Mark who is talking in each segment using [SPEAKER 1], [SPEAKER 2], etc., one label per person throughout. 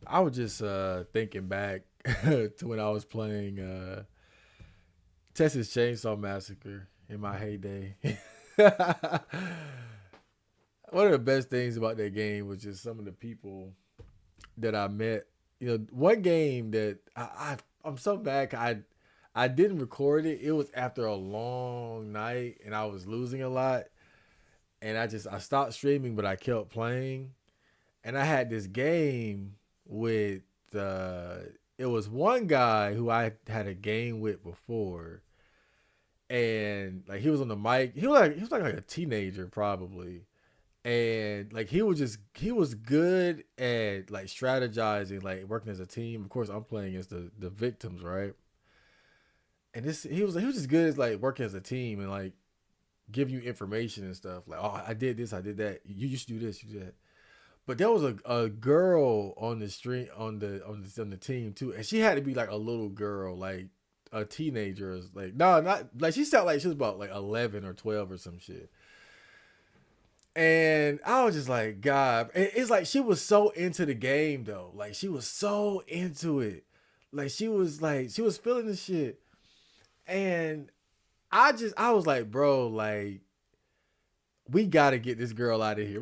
[SPEAKER 1] I was just thinking back to when I was playing Texas Chainsaw Massacre in my heyday. One of the best things about that game was just some of the people that I met. You know, one game that I'm so bad I didn't record it. It was after a long night and I was losing a lot, and I stopped streaming, but I kept playing. And I had this game with uh, it was one guy who I had a game with before, and like he was on the mic. He was like a teenager probably, and like he was good at like strategizing, like working as a team. Of course, I'm playing as the victims, right? And this he was just good as like working as a team and like giving you information and stuff. Like, oh, I did this, I did that. You should do this, you do that. But there was a girl on the street on the team too, and she had to be like a little girl, like a teenager. Like no, not like she sounded like she was about like 11 or 12 or some shit. And I was just like, God, it's like she was so into the game though. Like she was so into it. Like she was feeling the shit. And I was like, bro, like we gotta get this girl out of here.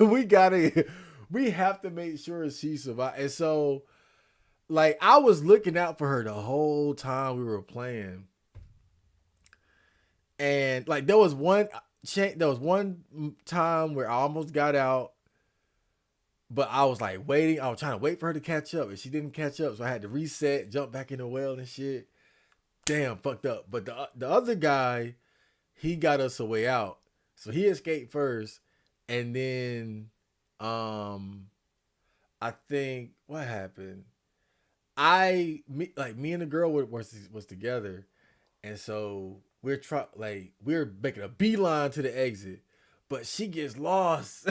[SPEAKER 1] We gotta we have to make sure she survives. And so like I was looking out for her the whole time we were playing. And like there was one time where I almost got out, but I was like waiting. I was trying to wait for her to catch up, and she didn't catch up, so I had to reset, jump back in the well and shit. Damn, fucked up. But the other guy, he got us a way out, so he escaped first, and then um I think what happened. Me and the girl was together, and so we're making a beeline to the exit, but she gets lost,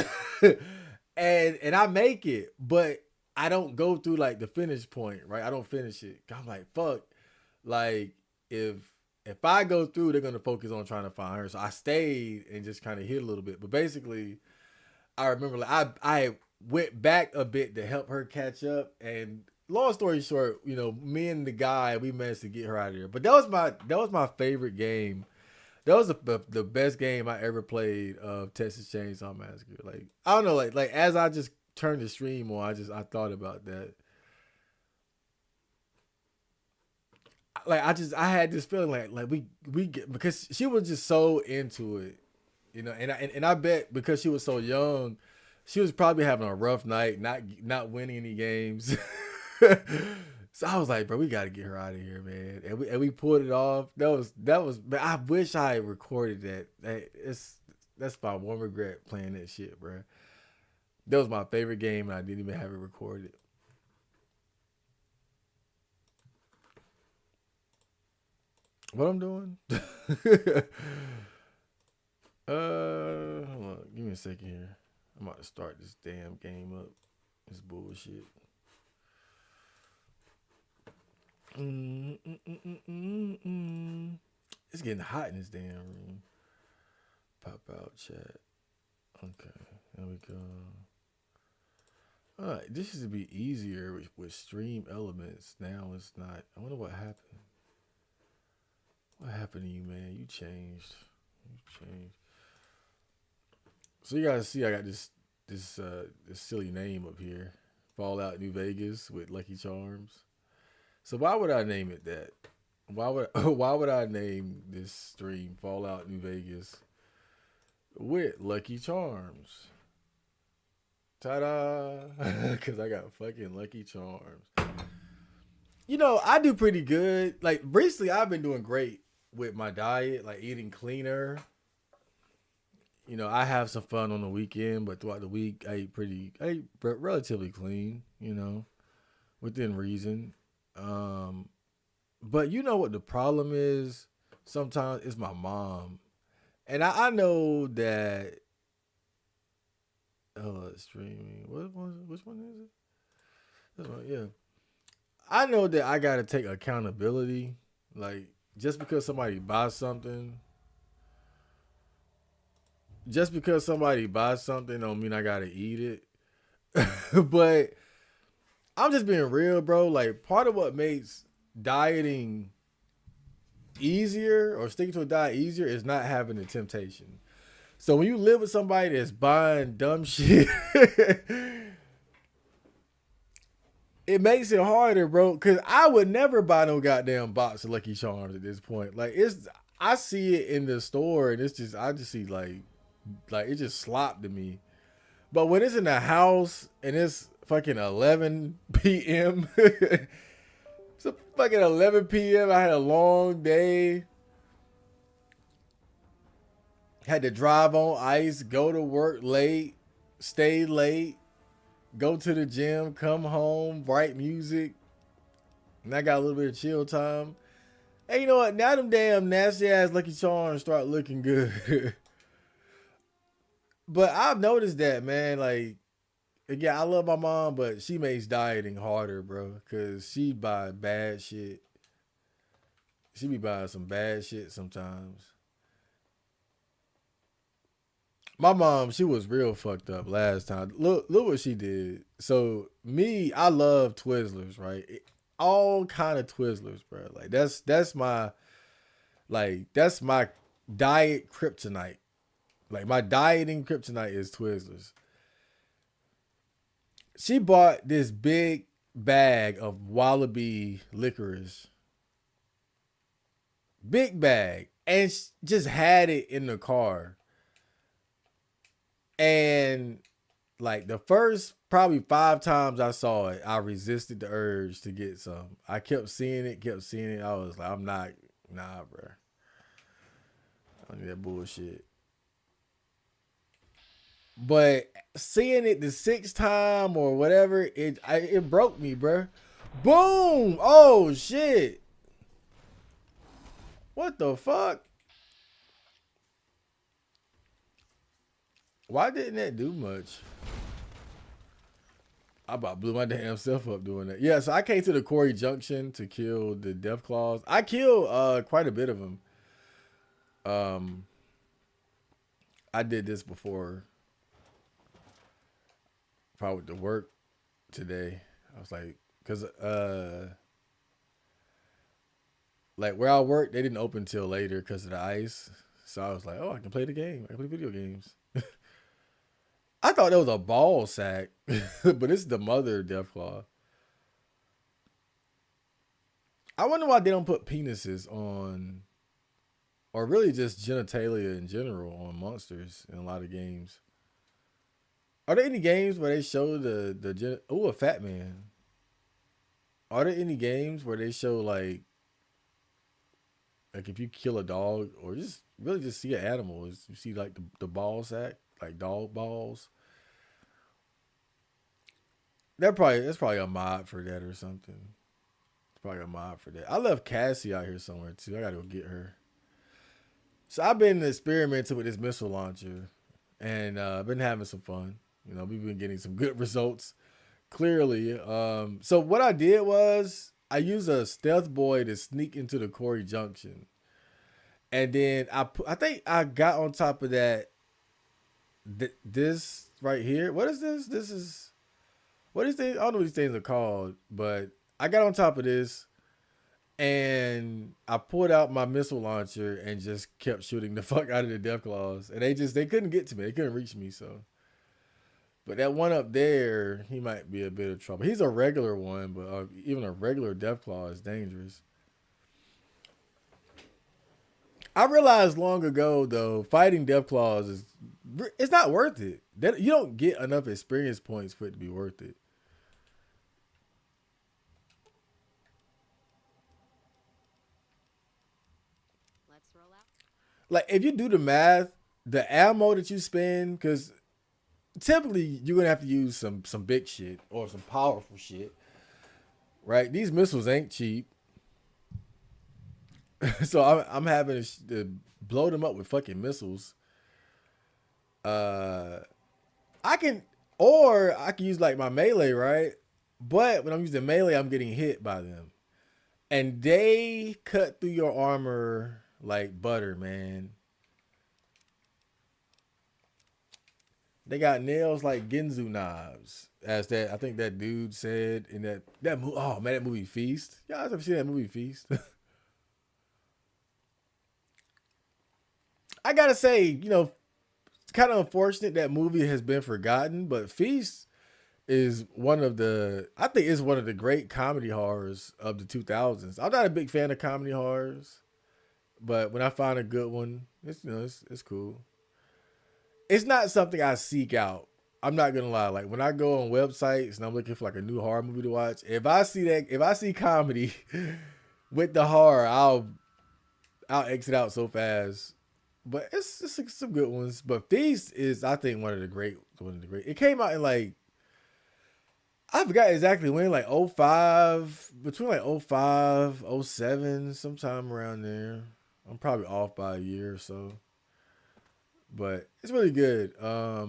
[SPEAKER 1] and I make it, but I don't go through like the finish point, right? I don't finish it. I'm like, fuck, like if if I go through, they're gonna focus on trying to find her. So I stayed and just kind of hid a little bit. But basically, I remember like I went back a bit to help her catch up. And long story short, you know, me and the guy we managed to get her out of there. But that was my favorite game. That was the best game I ever played of Texas Chainsaw Massacre. Like I don't know, like as I just turned the stream on, I thought about that. Like I had this feeling like we get because she was just so into it, you know, and I bet because she was so young, she was probably having a rough night, not winning any games. So I was like, bro, we got to get her out of here, man. And we pulled it off. That was. Man, I wish I had recorded that. That's my one regret playing that shit, bro. That was my favorite game, and I didn't even have it recorded. What I'm doing? Hold on. Give me a second here. I'm about to start this damn game up. This bullshit. Mm, mm, mm, mm, mm, mm. It's getting hot in this damn room. Pop out chat. Okay, there we go. All right, this used to be easier with stream elements. Now it's not. I wonder what happened. What happened to you, man? You changed. You changed. So you guys see, I got this silly name up here. Fallout New Vegas with Lucky Charms. So why would I name it that? Why would I name this stream Fallout New Vegas with Lucky Charms? Ta-da! Because I got fucking Lucky Charms. You know, I do pretty good. Like recently, I've been doing great with my diet, like eating cleaner. You know, I have some fun on the weekend, but throughout the week, I eat relatively clean. You know, within reason. Um, but you know what the problem is? Sometimes it's my mom, and I know that. Streaming. Which one is it? This one, yeah. I know that I gotta take accountability. Like just because somebody buys something, just because somebody buys something, don't mean I gotta eat it. But I'm just being real, bro. Like part of what makes dieting easier or sticking to a diet easier is not having the temptation. So when you live with somebody that's buying dumb shit, it makes it harder, bro. Cause I would never buy no goddamn box of Lucky Charms at this point. Like it's, I see it in the store and it's just, I just see like it just slop to me. But when it's in the house and it's fucking 11 p.m. it's a fucking 11 p.m. I had a long day. Had to drive on ice, go to work late, stay late, go to the gym, come home, write music, and I got a little bit of chill time. Hey, you know what? Now them damn nasty ass Lucky Charms start looking good. But I've noticed that, man. Like, again, I love my mom, but she makes dieting harder, bro. Cause she buy bad shit. She be buying some bad shit sometimes. My mom, she was real fucked up last time. Look what she did. So me, I love Twizzlers, right? All kind of Twizzlers, bro. Like that's my diet kryptonite. Like my dieting kryptonite is Twizzlers. She bought this big bag of Wallaby licorice, big bag, and just had it in the car. And like the first probably 5 times I saw it, I resisted the urge to get some. I kept seeing it, kept seeing it. I was like, I'm not, nah, bro. I don't need that bullshit. But seeing it the sixth time or whatever, it broke me, bro. Boom! Oh shit! What the fuck? Why didn't that do much? I about blew my damn self up doing that. Yeah, so I came to the Quarry Junction to kill the Death Claws. I killed quite a bit of them. Um, I did this before, probably to work today. I was like, cause like where I work, they didn't open till later because of the ice. So I was like, oh, I can play the game. I can play video games. I thought that was a ball sack, but it's the mother Deathclaw. I wonder why they don't put penises on, or really just genitalia in general on monsters in a lot of games. Are there any games where they show oh, a fat man? Are there any games where they show like if you kill a dog or just really just see an animal, is you see like the ball sack, like dog balls? That's probably a mod for that or something. It's probably a mod for that. I left Cassie out here somewhere too. I gotta go get her. So I've been experimenting with this missile launcher, and I've been having some fun. You know, we've been getting some good results. Clearly. So what I did was I used a stealth boy to sneak into the Quarry Junction, and then I think I got on top of that. This right here. What is this? This is what is this? I don't know what these things are called, but I got on top of this and I pulled out my missile launcher and just kept shooting the fuck out of the Death Claws, and they couldn't get to me. They couldn't reach me. So, but that one up there, he might be a bit of trouble. He's a regular one, but even a regular Death Claw is dangerous. I realized long ago though, fighting Death Claws is it's not worth it. You don't get enough experience points for it to be worth it. Like if you do the math, the ammo that you spend, because typically you're gonna have to use some big shit or some powerful shit, right? These missiles ain't cheap, so I'm having to blow them up with fucking missiles. Uh, I can or I can use like my melee, right? But when I'm using melee, I'm getting hit by them, and they cut through your armor like butter, man. They got nails like Ginzu knives, as that I think that dude said in that movie. Oh man, that movie Feast. Y'all ever seen that movie Feast? I gotta say, it's kind of unfortunate that movie has been forgotten, but Feast is one of the I think is one of the great comedy horrors of the 2000s. I'm not a big fan of comedy horrors, but when I find a good one, it's cool. It's not something I seek out. I'm not gonna lie. Like when I go on websites and I'm looking for like a new horror movie to watch, if I see comedy with the horror, I'll exit out so fast. But it's some good ones. But Feast is I think one of the great. It came out in like I forgot exactly when, like '05, between like '05, '07, sometime around there. I'm probably off by a year or so. But it's really good. The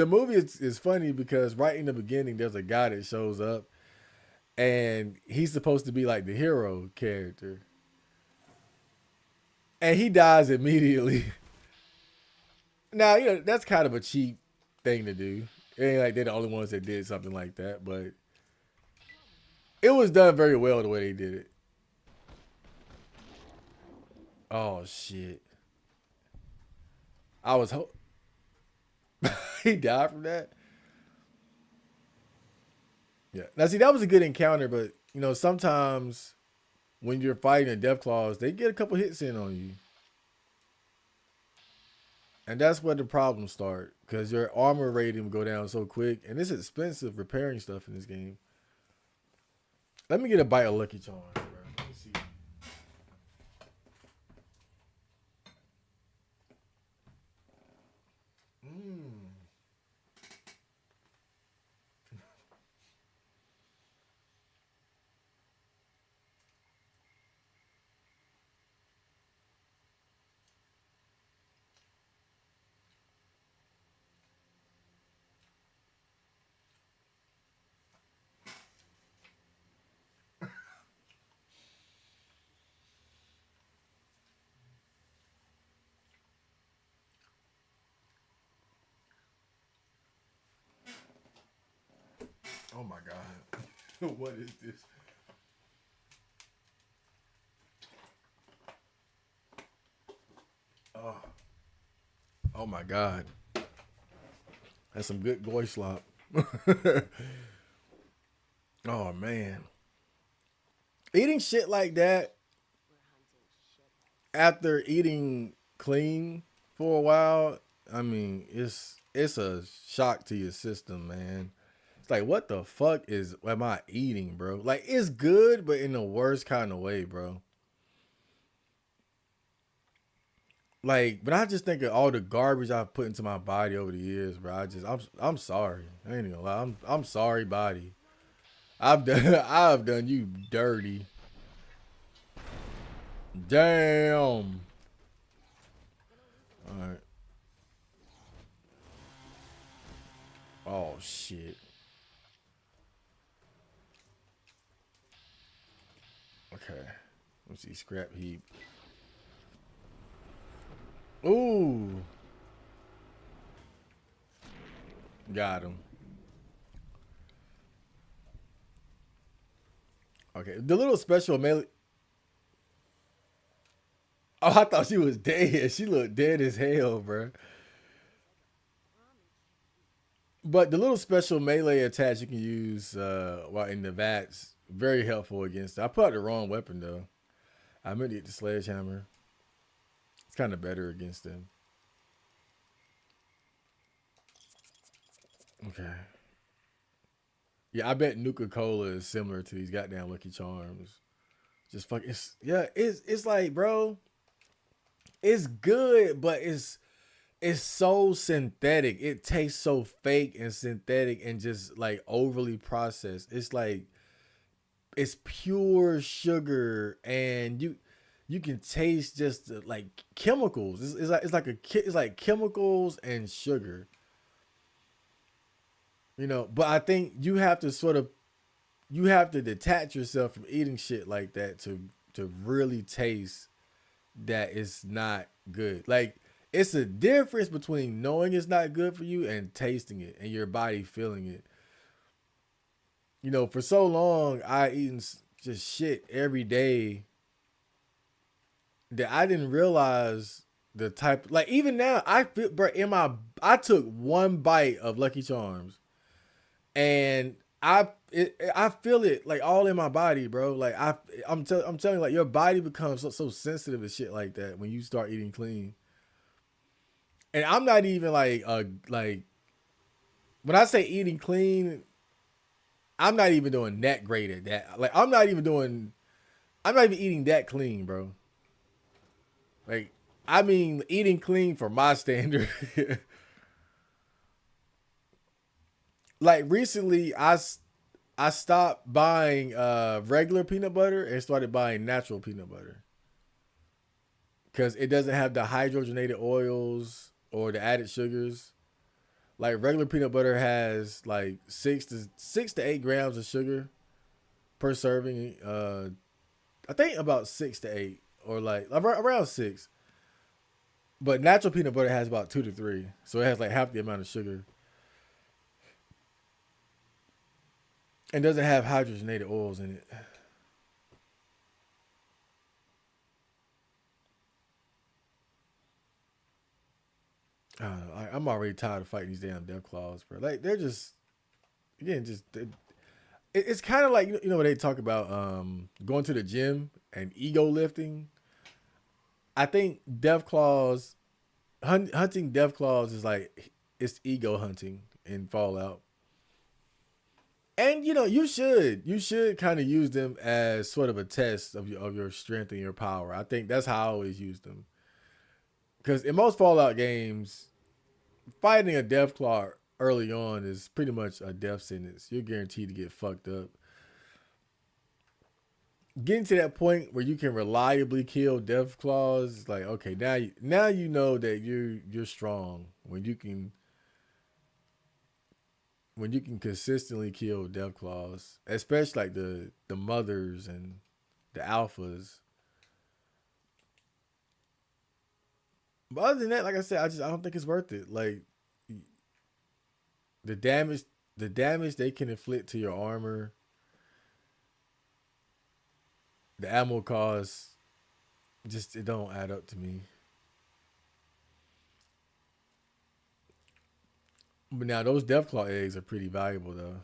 [SPEAKER 1] movie is funny because right in the beginning there's a guy that shows up and he's supposed to be like the hero character. And he dies immediately. Now, that's kind of a cheap thing to do. It ain't like they're the only ones that did something like that, but it was done very well the way they did it. Oh shit. I was he died from that. Yeah. Now see that was a good encounter, but sometimes when you're fighting a death claws, they get a couple hits in on you. And that's where the problems start. Because your armor rating will go down so quick. And it's expensive repairing stuff in this game. Let me get a bite of Lucky Charms, bro. Let me see. Mm. Oh my god. What is this? Oh, oh my god. That's some good goy slop. Oh man. Eating shit like that after eating clean for a while, I mean, it's a shock to your system, man. It's like, what the fuck am I eating, bro? Like, it's good, but in the worst kind of way, bro. Like, when I just think of all the garbage I've put into my body over the years, bro, I'm sorry. I ain't gonna lie. I'm sorry, body. I've done I've done you dirty. Damn. All right. Oh shit. Okay. Let's see. Scrap heap. Ooh. Got him. Okay. The little special melee. Oh, I thought she was dead. She looked dead as hell, bro. But the little special melee attacks you can use while in the vats, very helpful against. I put out the wrong weapon though. I meant to get the sledgehammer. It's kind of better against them. Okay. Yeah, I bet Nuka Cola is similar to these goddamn Lucky Charms. Just fuck. It's like, bro, it's good, but it's so synthetic. It tastes so fake and synthetic and just like overly processed. It's like it's pure sugar, and you can taste just like chemicals. It's like chemicals and sugar. But I think you have to detach yourself from eating shit like that to really taste that it's not good. Like It's a difference between knowing it's not good for you and tasting it and your body feeling it. You know, for so long I eaten just shit every day that I didn't realize the type. Like even now, I feel, bro, in my, I took one bite of Lucky Charms and I feel it like all in my body, bro. Like I'm telling you, like your body becomes so sensitive to shit like that when you start eating clean. And I'm not even like when I say eating clean, I'm not even doing that great at that. Like I'm not even eating that clean, bro. Like I mean eating clean for my standard. Like recently I stopped buying regular peanut butter and started buying natural peanut butter because it doesn't have the hydrogenated oils or the added sugars. Like regular peanut butter has like 6 to 8 grams of sugar per serving. I think about 6 to 8 or like around 6. But natural peanut butter has about 2 to 3, so it has like half the amount of sugar and doesn't have hydrogenated oils in it. I don't know. I'm already tired of fighting these damn death claws, bro. Like they're just again just it's kind of like you know when they talk about going to the gym and ego lifting. I think death claws hunting death claws is like it's ego hunting in Fallout. And you know you should kind of use them as sort of a test of your strength and your power. I think that's how I always use them because in most Fallout games, fighting a death claw early on is pretty much a death sentence. You're guaranteed to get fucked up. Getting to that point where you can reliably kill death claws is like okay now you know that you're strong when you can consistently kill death claws, especially like the mothers and the alphas. But other than that, like I said, I don't think it's worth it. Like the damage the damage they can inflict to your armor, the ammo cost, just it don't add up to me. But now those Deathclaw eggs are pretty valuable though.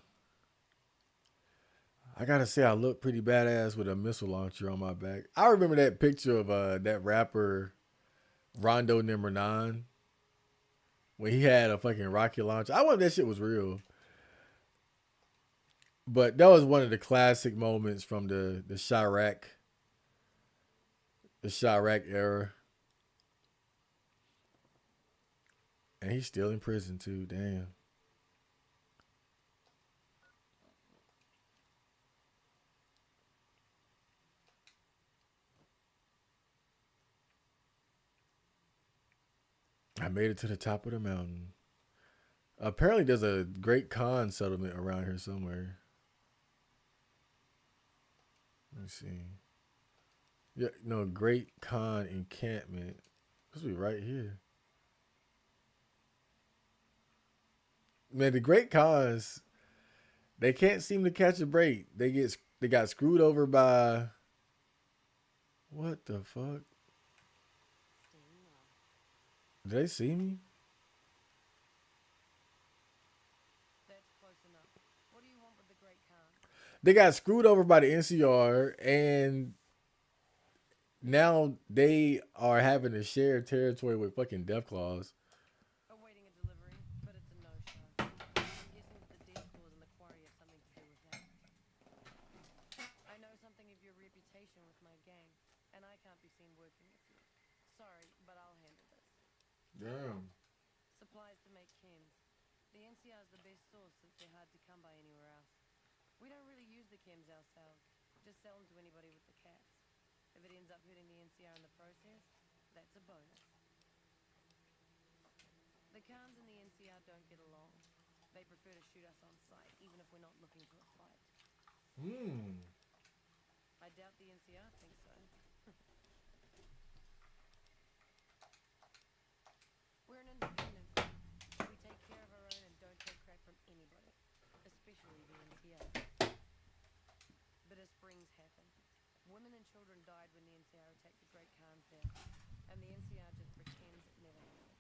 [SPEAKER 1] I gotta say I look pretty badass with a missile launcher on my back. I remember that picture of that rapper Rondo number 9 when he had a fucking rocket launcher. I wonder if that shit was real. But that was one of the classic moments from the Chirac era. And he's still in prison too. Damn. I made it to the top of the mountain. Apparently, there's a Great Khan settlement around here somewhere. Let me see. Yeah, no, Great Khan encampment. This will be right here. Man, the Great Khans, they can't seem to catch a break. They got screwed over by what the fuck? Did they see me? They got screwed over by the NCR, and now they are having to share territory with fucking Death Claws. Damn. Hmm.
[SPEAKER 2] Women and children died when the NCR attacked the Great Khans there, and the NCR just pretends it never happened.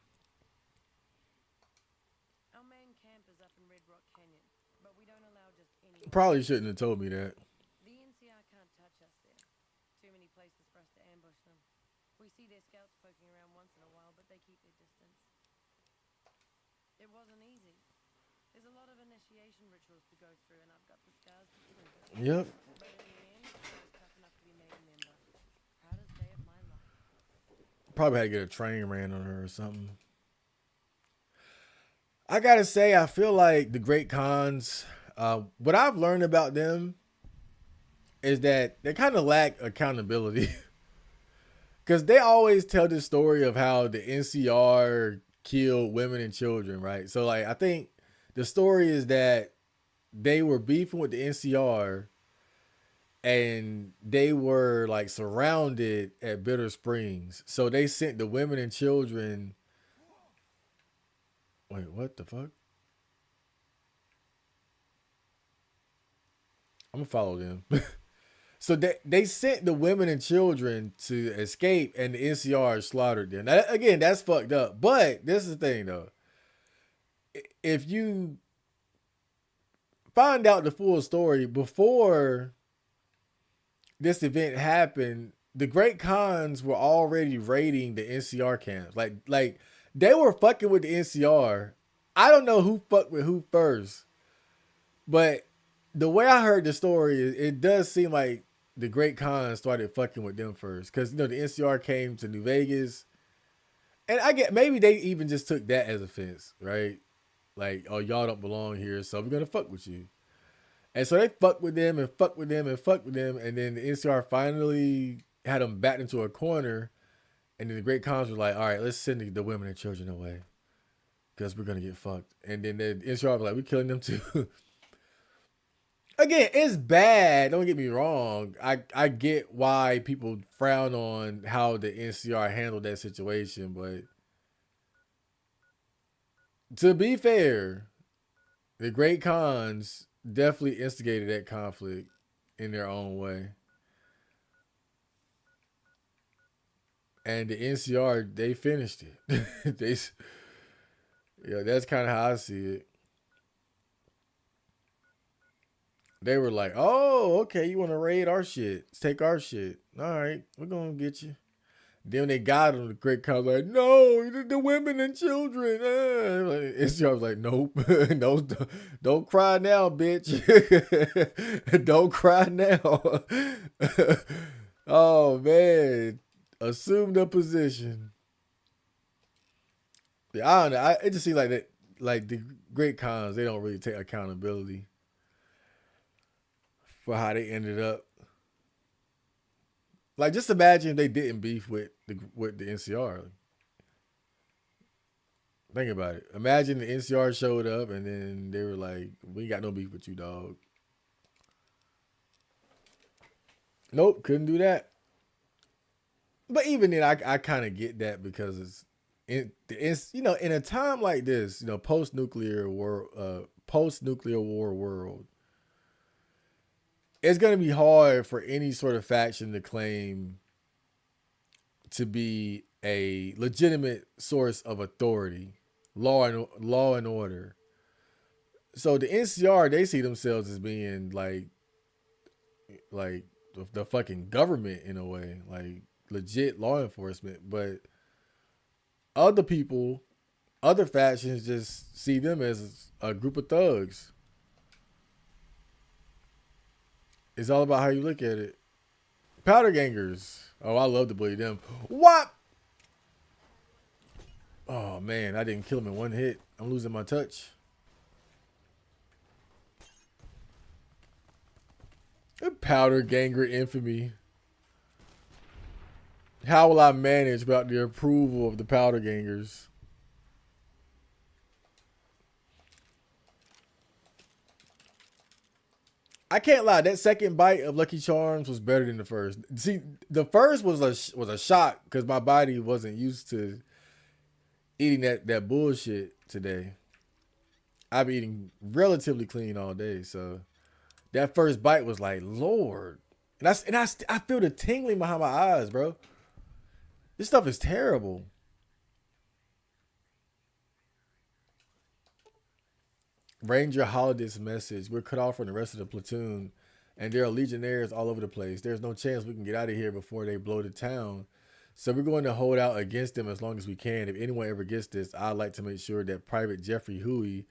[SPEAKER 2] Our main camp is up in Red Rock Canyon, but we don't allow just any
[SPEAKER 1] Probably
[SPEAKER 2] military
[SPEAKER 1] shouldn't have
[SPEAKER 2] troops.
[SPEAKER 1] told me that.
[SPEAKER 2] The NCR can't touch us there. Too many places for us to ambush them. We see their scouts poking around once in a while, but they keep their distance. It wasn't easy. There's a lot of initiation rituals to go through, and I've got the scars to prove it.
[SPEAKER 1] Yep.
[SPEAKER 2] But in the end, I was tough enough to be made a member. Proudest day of my life.
[SPEAKER 1] Probably had to get a train ran on her or something. I gotta say, I feel like the Great Khans. What I've learned about them is that they kind of lack accountability because they always tell this story of how the NCR killed women and children, right? So, like, I think the story is that they were beefing with the NCR and they were like surrounded at Bitter Springs. So they sent the women and children. Wait, what the fuck? I'm gonna follow them. So they sent the women and children to escape, and the NCR slaughtered them. Now, again, that's fucked up. But this is the thing, though. If you find out the full story before this event happened, the Great Khans were already raiding the NCR camps. Like they were fucking with the NCR. I don't know who fucked with who first, but the way I heard the story, it does seem like the Great Khans started fucking with them first, because the NCR came to New Vegas, and I get maybe they even just took that as offense, right? Like, oh, y'all don't belong here, so we're gonna fuck with you. And so they fucked with them and fucked with them and fucked with them, and then the NCR finally had them backed into a corner, and then the Great Khans were like, all right, let's send the women and children away because we're gonna get fucked. And then the NCR was like, we're killing them too. Again, it's bad. Don't get me wrong. I get why people frown on how the NCR handled that situation, but to be fair, the Great Khans definitely instigated that conflict in their own way. And the NCR, they finished it. they Yeah, that's kind of how I see it. They were like, "Oh, okay, you want to raid our shit? Let's take our shit. All right, we're gonna get you." Then when they got him, the Great Khans like, "No, the women and children." NCR was like, "Nope, no, don't cry now, bitch. Don't cry now." Oh man, assume the position. Yeah, I don't know. It just seems like that, like the Great Khans, they don't really take accountability for how they ended up. Like, just imagine if they didn't beef with the NCR. Think about it. Imagine the NCR showed up and then they were like, "We ain't got no beef with you, dog." Nope, couldn't do that. But even then, I kind of get that because it's in a time like this, post nuclear war world, it's gonna be hard for any sort of faction to claim to be a legitimate source of authority, law and order. So the NCR, they see themselves as being like the fucking government in a way, like legit law enforcement. But other people, other factions just see them as a group of thugs. It's all about how you look at it. Powder gangers. Oh, I love to believe them. What? Oh man, I didn't kill him in one hit. I'm losing my touch. Powder ganger infamy. How will I manage without the approval of the powder gangers? I can't lie. That second bite of Lucky Charms was better than the first. See, the first was a shock because my body wasn't used to eating that bullshit today. I've been eating relatively clean all day, so that first bite was like, Lord. I feel the tingling behind my eyes, bro. This stuff is terrible. Ranger Holiday's message: we're cut off from the rest of the platoon, and there are legionnaires all over the place. There's no chance we can get out of here before they blow the town. So we're going to hold out against them as long as we can. If anyone ever gets this, I'd like to make sure that Private Jeffrey Huey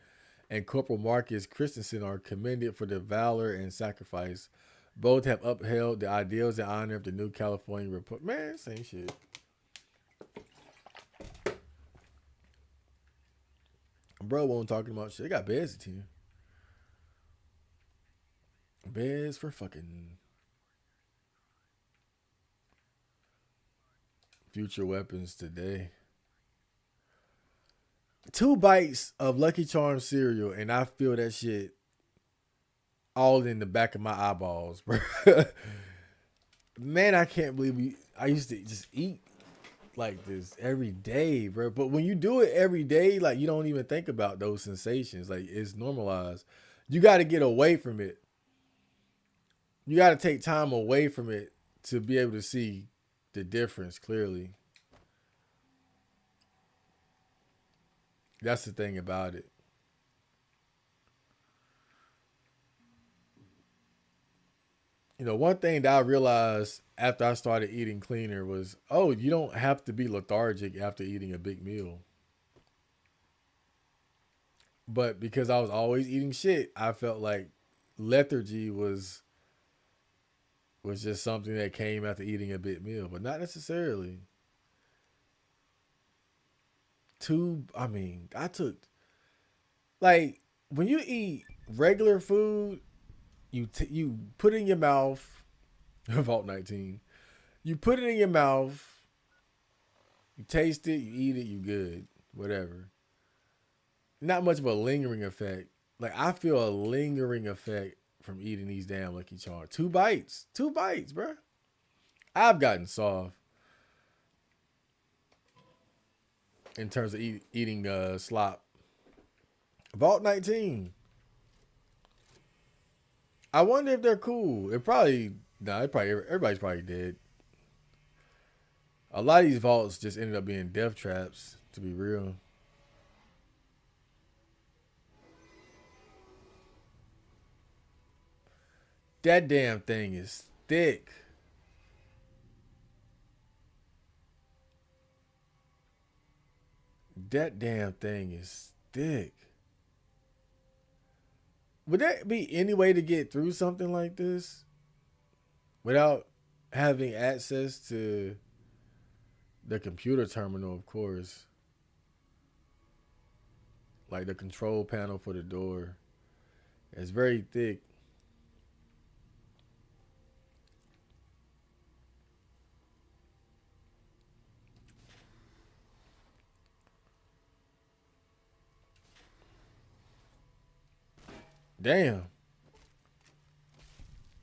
[SPEAKER 1] and Corporal Marcus Christensen are commended for their valor and sacrifice. Both have upheld the ideals and honor of the New California Republic. Man, same shit. Bro, won't talking about shit. They got beds to you. Beds for fucking future weapons today. 2 bites of Lucky Charms cereal, and I feel that shit all in the back of my eyeballs, bro. Man, I can't believe I used to just eat like this every day, bro. But when you do it every day, like you don't even think about those sensations. Like it's normalized. You got to get away from it. You got to take time away from it to be able to see the difference clearly. That's the thing about it. One thing that I realized after I started eating cleaner was, oh, you don't have to be lethargic after eating a big meal. But because I was always eating shit, I felt like lethargy was just something that came after eating a big meal, but not necessarily. I took like when you eat regular food, you put it in your mouth. Vault 19. You put it in your mouth. You taste it. You eat it. You good. Whatever. Not much of a lingering effect. Like I feel a lingering effect from eating these damn Lucky Charms. 2 bites. 2 bites, bro. I've gotten soft in terms of eating slop. Vault 19. I wonder if they're cool. It probably everybody's probably dead. A lot of these vaults just ended up being death traps, to be real. That damn thing is thick. That damn thing is thick. Would there be any way to get through something like this without having access to the computer terminal, of course? Like the control panel for the door. It's very thick. Damn.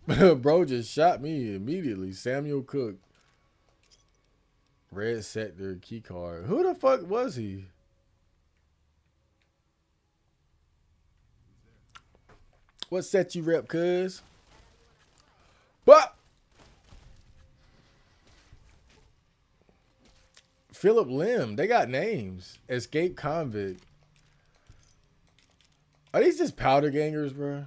[SPEAKER 1] Bro just shot me immediately. Samuel Cook. Red Sector key card. Who the fuck was he? What set you rep, cuz? But Philip Lim. They got names. Escape convict. Are these just powder gangers, bro?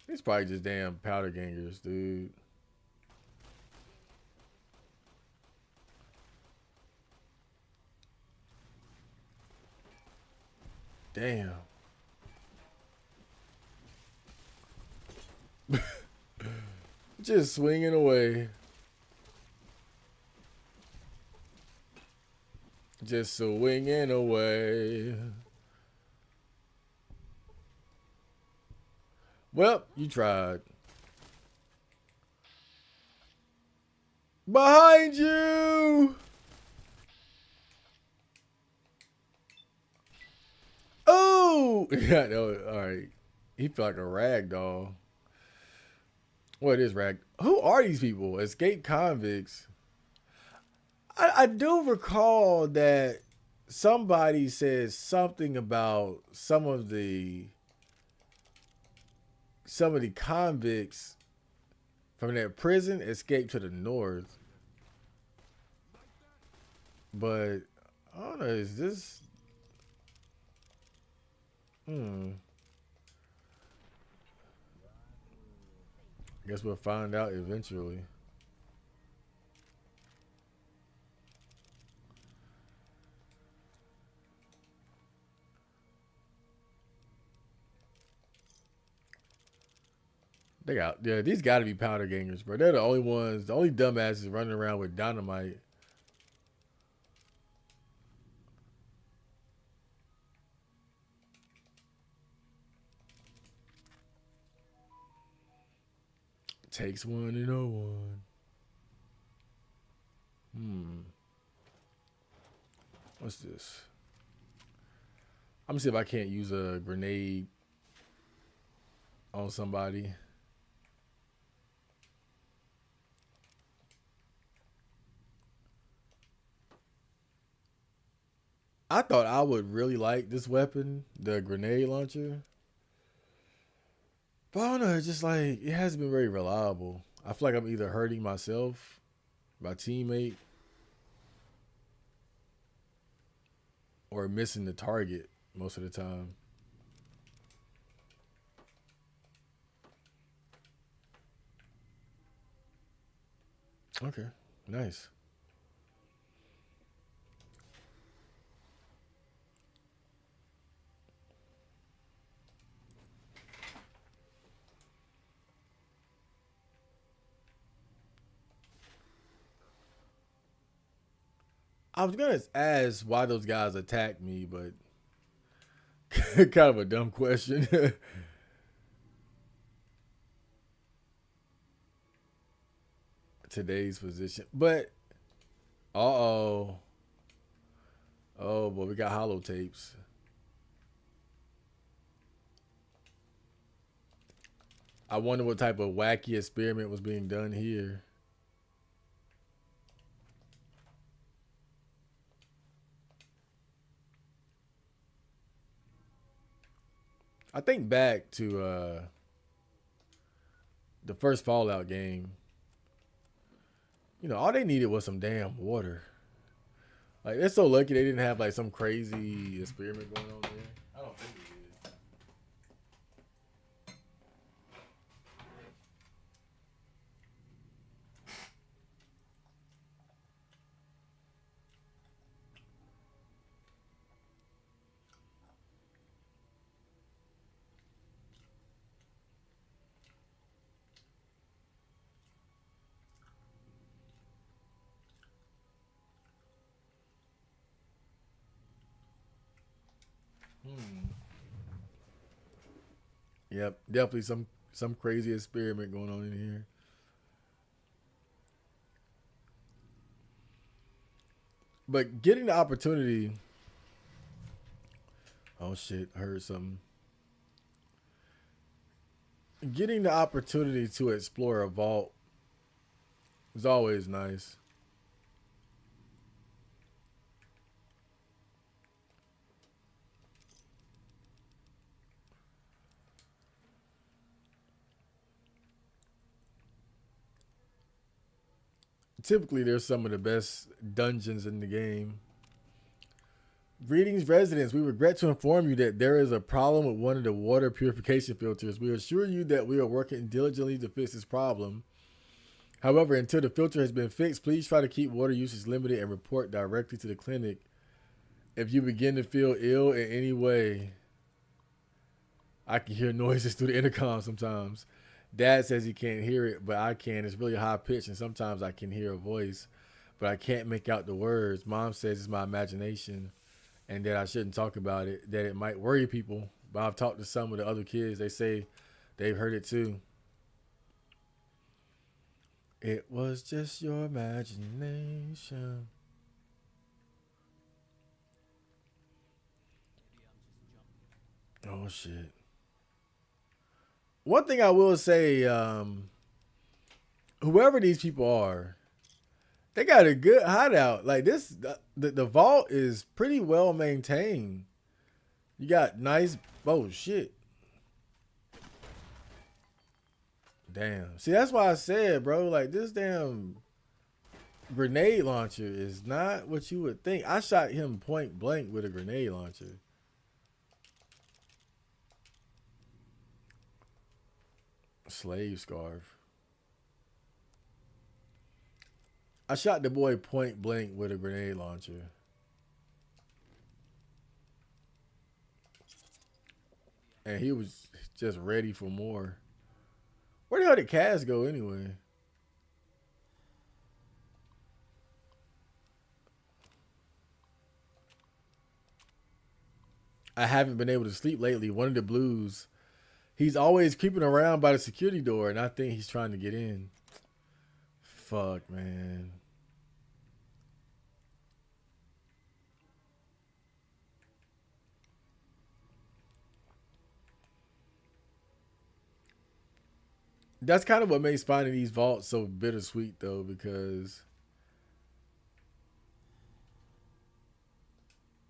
[SPEAKER 1] These probably just damn powder gangers, dude. Damn. Just swinging away. Just swinging away. Well, you tried. Behind you! Oh! Yeah, no, all right. He felt like a rag doll. What is rag? Who are these people? Escape convicts. I do recall that somebody said something about some of the convicts from that prison, escaped to the north. But I don't know. Is this? Hmm. Guess we'll find out eventually. They got these got to be powder gangers, bro. They're the only ones, the only dumbasses running around with dynamite. Takes one to know one. What's this? I'm gonna see if I can't use a grenade on somebody. I thought I would really like this weapon, the grenade launcher. But I don't know, it's just like it hasn't been very reliable. I feel like I'm either hurting myself, my teammate, or missing the target most of the time. Okay, nice. I was gonna ask why those guys attacked me, but kind of a dumb question. Today's position, but oh, oh, but we got hollow tapes. I wonder what type of wacky experiment was being done here. I think back to the first Fallout game. You know, all they needed was some damn water. Like they're so lucky they didn't have like some crazy experiment going on there. I don't think they did. Hmm. Yep, definitely some crazy experiment going on in here. But getting the opportunity. Oh shit! I heard something. Getting the opportunity to explore a vault is always nice. Typically, there's some of the best dungeons in the game. Greetings, residents. We regret to inform you that there is a problem with one of the water purification filters. We assure you that we are working diligently to fix this problem. However, until the filter has been fixed, please try to keep water usage limited and report directly to the clinic. If you begin to feel ill in any way, I can hear noises through the intercom sometimes. Dad says he can't hear it, but I can. It's really high pitched, and sometimes I can hear a voice, but I can't make out the words. Mom says it's my imagination and that I shouldn't talk about it, that it might worry people. But I've talked to some of the other kids. They say they've heard it too. It was just your imagination. Oh, shit. One thing I will say, whoever these people are, they got a good hideout. Like this, the vault is pretty well maintained. You got nice. Oh shit! Damn. See, that's why I said, bro, like this damn grenade launcher is not what you would think. I shot him point blank with a grenade launcher. Slave scarf. I shot the boy point blank with a grenade launcher. And he was just ready for more. Where the hell did Cass go anyway? I haven't been able to sleep lately. One of the blues. He's always creeping around by the security door, and I think he's trying to get in. Fuck, man. That's kind of what makes finding these vaults so bittersweet, though, because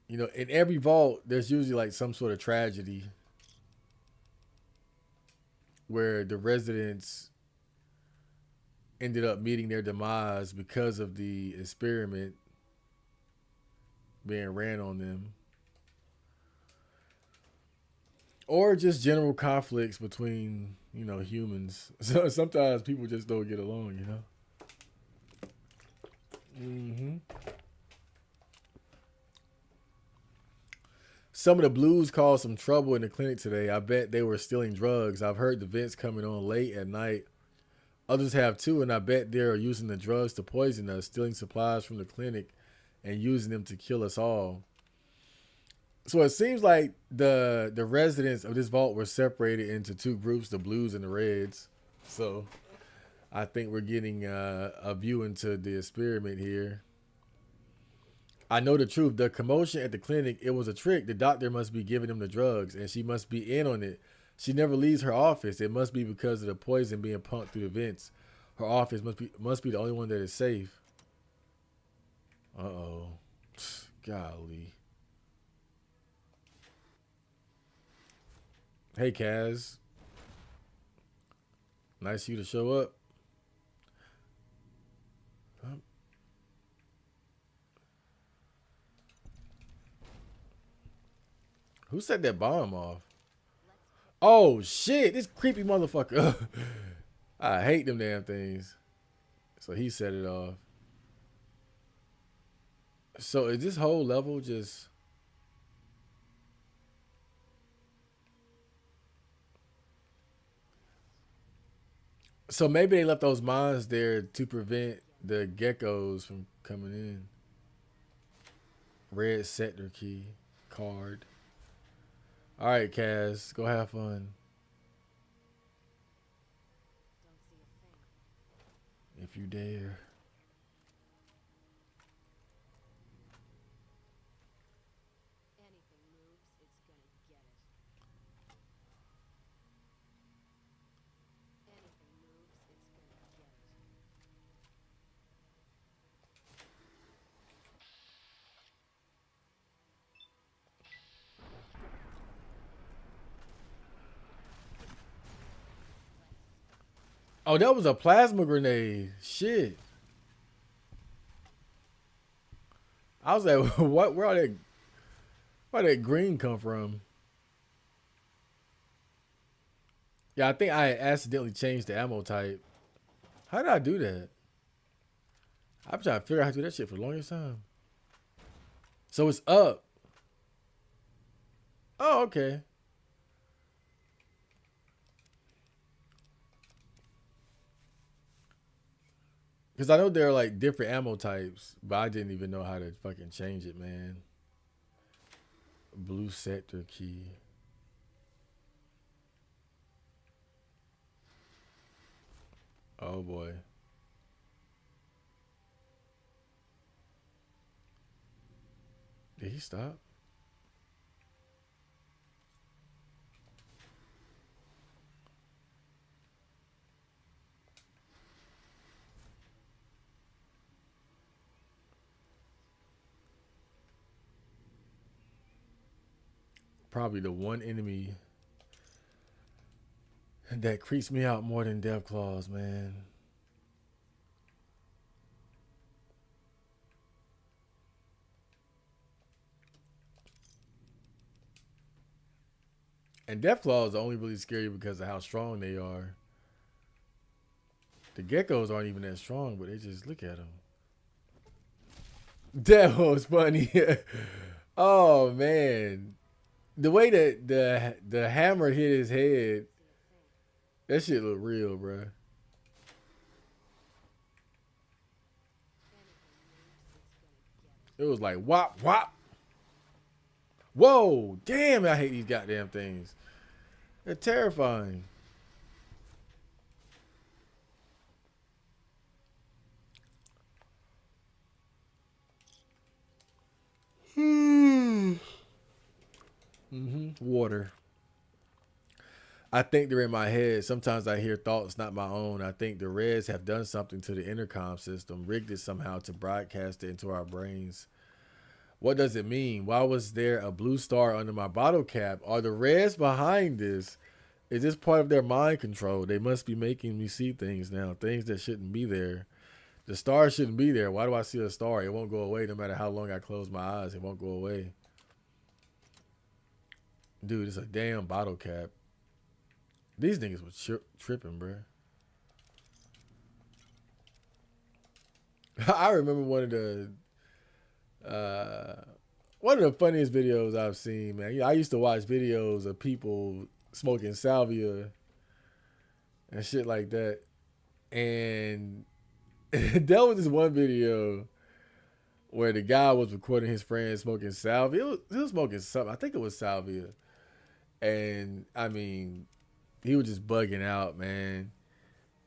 [SPEAKER 1] in every vault, there's usually like some sort of tragedy where the residents ended up meeting their demise because of the experiment being ran on them, or just general conflicts between humans. So sometimes people just don't get along. Mm-hmm. Some of the blues caused some trouble in the clinic today. I bet they were stealing drugs. I've heard the vents coming on late at night. Others have too, and I bet they're using the drugs to poison us, stealing supplies from the clinic and using them to kill us all. So it seems like the residents of this vault were separated into two groups, the blues and the reds. So I think we're getting a view into the experiment here. I know the truth. The commotion at the clinic, it was a trick. The doctor must be giving him the drugs, and she must be in on it. She never leaves her office. It must be because of the poison being pumped through the vents. Her office must be the only one that is safe. Uh oh. Golly. Hey, Kaz. Nice of you to show up. Who set that bomb off? Oh shit! This creepy motherfucker. I hate them damn things. So he set it off. So is this whole level just? So maybe they left those mines there to prevent the geckos from coming in. Red sector key card. All right, Kaz, go have fun. If you dare. Oh, that was a plasma grenade. Shit. I was like, what? Where did that green come from? Yeah, I think I accidentally changed the ammo type. How did I do that? I'm trying to figure out how to do that shit for the longest time. So it's up. Oh, okay. Because I know there are like different ammo types, but I didn't even know how to fucking change it, man. Blue sector key. Oh boy. Did he stop? Probably the one enemy That creeps me out more than death claws, man. And death claws are only really scary because of how strong they are. The geckos aren't even that strong, but they just look at them. That was funny. Oh man, the way that the hammer hit his head, that shit look real, bro. It was like whop whop. Whoa, damn! I hate these goddamn things. They're terrifying. Water. I think they're in my head. Sometimes I hear thoughts not my own. I think the Reds have done something to the intercom system, rigged it somehow to broadcast it into our brains. What does it mean? Why was there a blue star under my bottle cap? Are the Reds behind this? Is this part of their mind control? They must be making me see things now, things that shouldn't be there. The star shouldn't be there. Why do I see a star? It won't go away no matter how long I close my eyes. It won't go away. Dude, it's a damn bottle cap. These niggas was tripping, bro. I remember uh, one of the funniest videos I've seen, man. You know, I used to watch videos of people smoking salvia and shit like that. And there was this one video where the guy was recording his friend smoking salvia. He was smoking something. I think it was salvia. And I mean, he was just bugging out, man.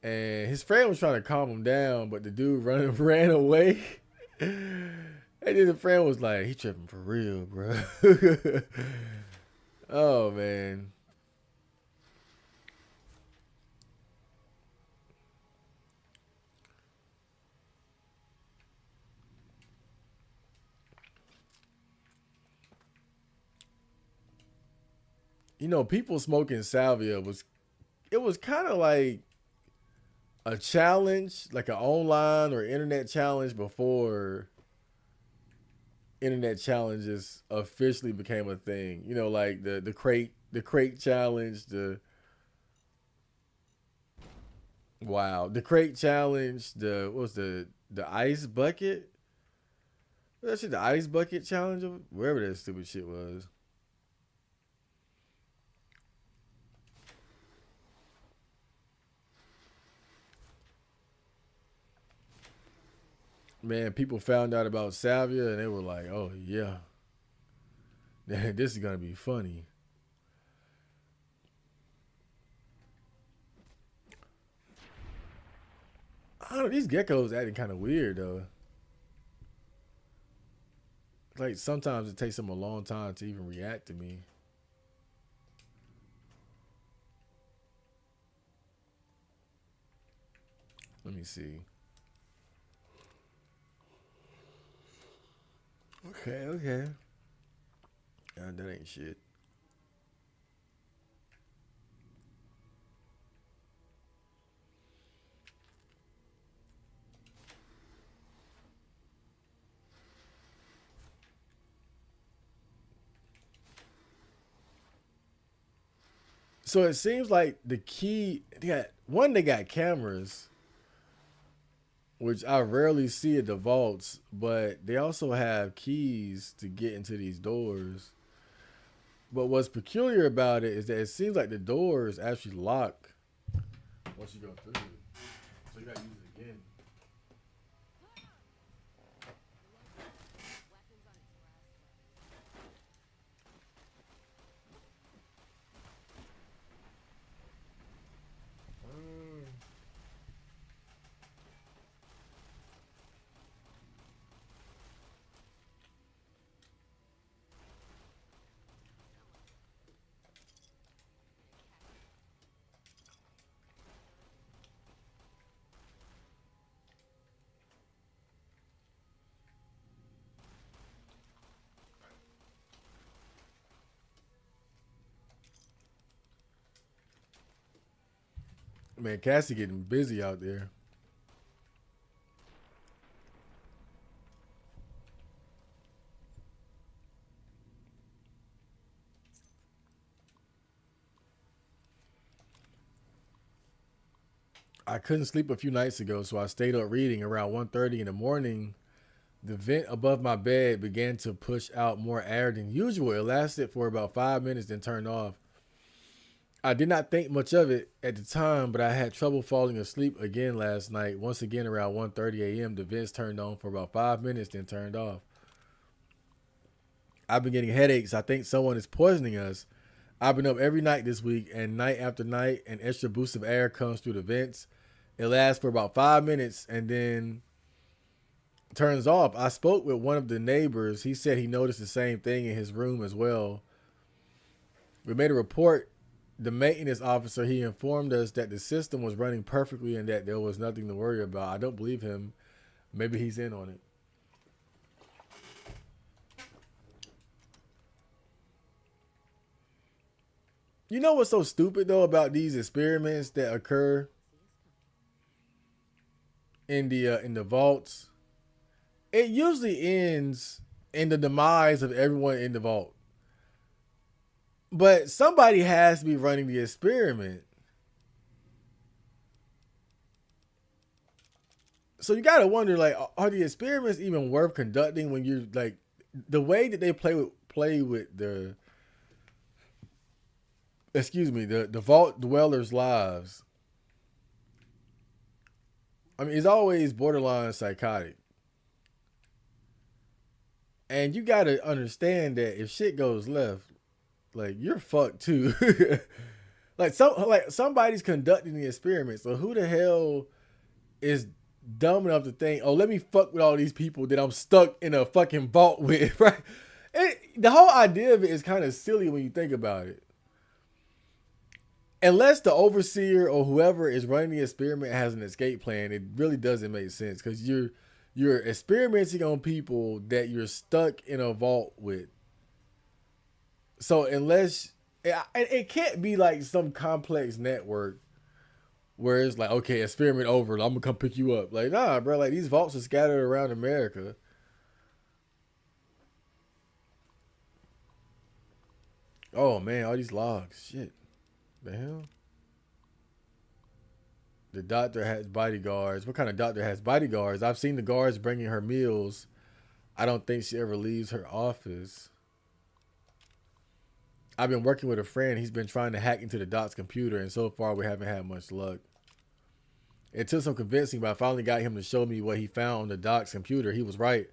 [SPEAKER 1] And his friend was trying to calm him down, but the dude ran away. And then the friend was like, "He tripping for real, bro." Oh man. You know, people smoking salvia was kind of like a challenge, like an online or internet challenge before internet challenges officially became a thing. You know, like the crate challenge, the crate challenge, what was the ice bucket? That shit, the ice bucket challenge, or wherever that stupid shit was. Man, people found out about salvia and they were like, "Oh yeah, this is gonna be funny." I don't know, these geckos acting kind of weird though. Like sometimes it takes them a long time to even react to me. Let me see. Okay, okay. That ain't shit. So it seems like the key, they got cameras, which I rarely see at the vaults, but they also have keys to get into these doors. But what's peculiar about it is that it seems like the doors actually lock once you go through it. So you gotta use it again. Man, Cassie getting busy out there. I couldn't sleep a few nights ago, so I stayed up reading. Around 1:30 in the morning, the vent above my bed began to push out more air than usual. It lasted for about 5 minutes, then turned off. I did not think much of it at the time, but I had trouble falling asleep again last night. Once again, around 1:30 a.m., the vents turned on for about 5 minutes, then turned off. I've been getting headaches. I think someone is poisoning us. I've been up every night this week, and night after night, an extra boost of air comes through the vents. It lasts for about 5 minutes and then turns off. I spoke with one of the neighbors. He said he noticed the same thing in his room as well. We made a report. The maintenance officer, he informed us that the system was running perfectly and that there was nothing to worry about. I don't believe him. Maybe he's in on it. You know what's so stupid though about these experiments that occur in the vaults? It usually ends in the demise of everyone in the vault. But somebody has to be running the experiment. So you gotta wonder, like, are the experiments even worth conducting when you're like the way that they play with the the vault dwellers' lives? I mean, it's always borderline psychotic. And you gotta understand that if shit goes left, like you're fucked too. Like somebody's conducting the experiment. So who the hell is dumb enough to think, oh, let me fuck with all these people that I'm stuck in a fucking vault with, right? The whole idea of it is kind of silly when you think about it. Unless the overseer or whoever is running the experiment has an escape plan, it really doesn't make sense because you're experimenting on people that you're stuck in a vault with. So unless it can't be like some complex network where it's like, okay, experiment over, I'm gonna come pick you up. Like, nah, bro, like these vaults are scattered around America. Oh man, all these logs. Shit. The hell? The doctor has bodyguards. What kind of doctor has bodyguards? I've seen the guards bringing her meals. I don't think she ever leaves her office. I've been working with a friend. He's been trying to hack into the doc's computer, and so far we haven't had much luck. It took some convincing, but I finally got him to show me what he found on the doc's computer. He was right.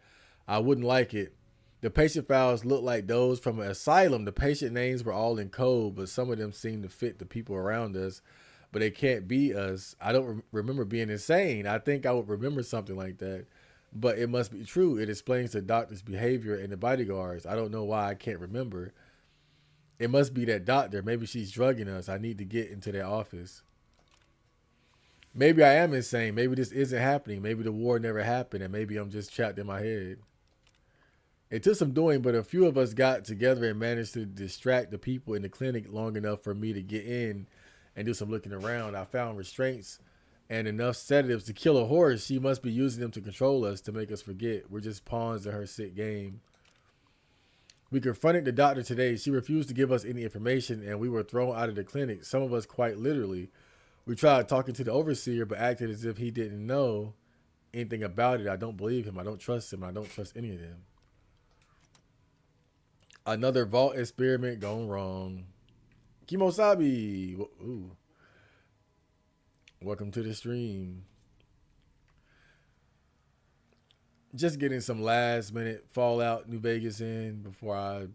[SPEAKER 1] I wouldn't like it. The patient files looked like those from an asylum. The patient names were all in code, but some of them seem to fit the people around us. But they can't be us. I don't remember being insane. I think I would remember something like that. But it must be true. It explains the doctor's behavior and the bodyguards. I don't know why I can't remember. It must be that doctor. Maybe she's drugging us. I need to get into their office. Maybe I am insane. Maybe this isn't happening. Maybe the war never happened, and maybe I'm just trapped in my head. It took some doing, but a few of us got together and managed to distract the people in the clinic long enough for me to get in and do some looking around. I found restraints and enough sedatives to kill a horse. She must be using them to control us, to make us forget. We're just pawns in her sick game. We confronted the doctor today. She refused to give us any information, and we were thrown out of the clinic, some of us quite literally. We tried talking to the overseer, but acted as if he didn't know anything about it. I don't believe him. I don't trust him. I don't trust any of them. Another vault experiment gone wrong. Kimosabi. Ooh. Welcome to the stream. Just getting some last minute Fallout New Vegas in before I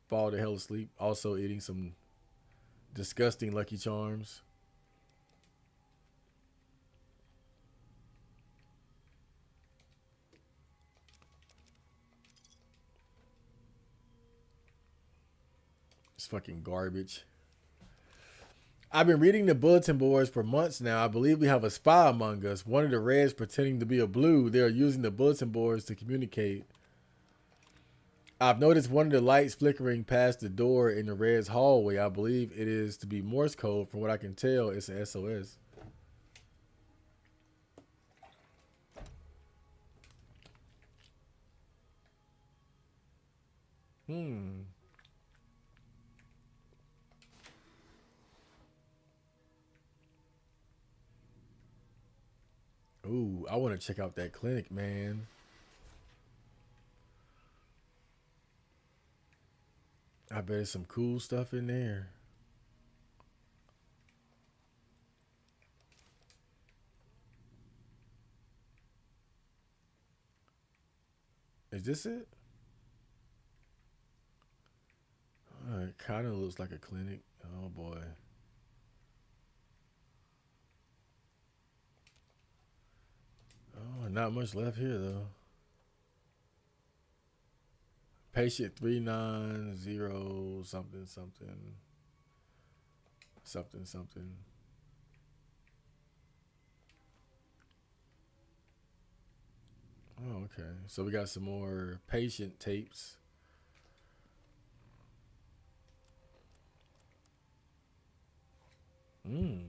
[SPEAKER 1] fall the hell asleep. Also eating some disgusting Lucky Charms. It's fucking garbage. I've been reading the bulletin boards for months now. I believe we have a spy among us. One of the reds pretending to be a blue. They are using the bulletin boards to communicate. I've noticed one of the lights flickering past the door in the red's hallway. I believe it is to be Morse code. From what I can tell, it's an SOS. Hmm. Ooh, I want to check out that clinic, man. I bet there's some cool stuff in there. Is this it? It kind of looks like a clinic. Oh boy. Oh, not much left here though. Patient 390 something something something something. Oh, okay. So we got some more patient tapes. Mm.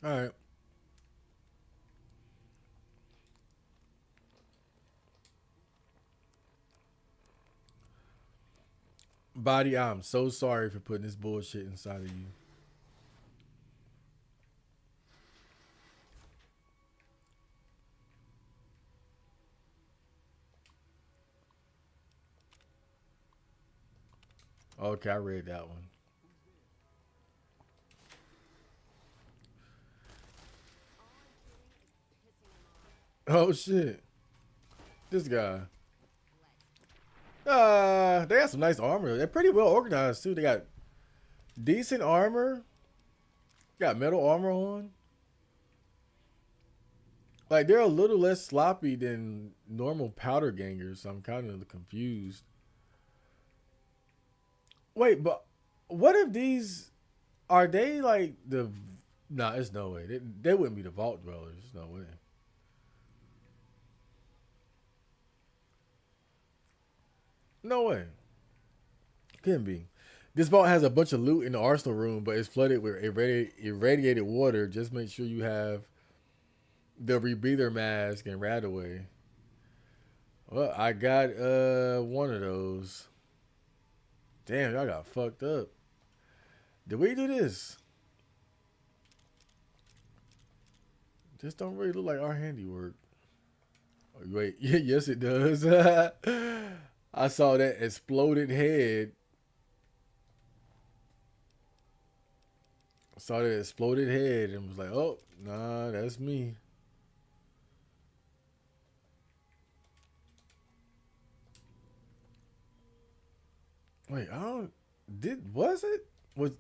[SPEAKER 1] All right. Body, I'm so sorry for putting this bullshit inside of you. Okay, I read that one. Oh shit. This guy. They got some nice armor. They're pretty well organized too. They got decent armor. Got metal armor on. Like they're a little less sloppy than normal powder gangers. So I'm kind of confused. Wait, but what if these are they like the? Nah, it's no way. They wouldn't be the vault dwellers. No way. No way. Couldn't be. This vault has a bunch of loot in the arsenal room, but it's flooded with irradiated water. Just make sure you have the rebreather mask and Radaway. Well, I got one of those. Damn, y'all got fucked up. Did we do this? This don't really look like our handiwork. Oh, wait, yes it does. I saw that exploded head. I saw that exploded head and was like, oh, nah, that's me. Wait, I don't. Was it? Was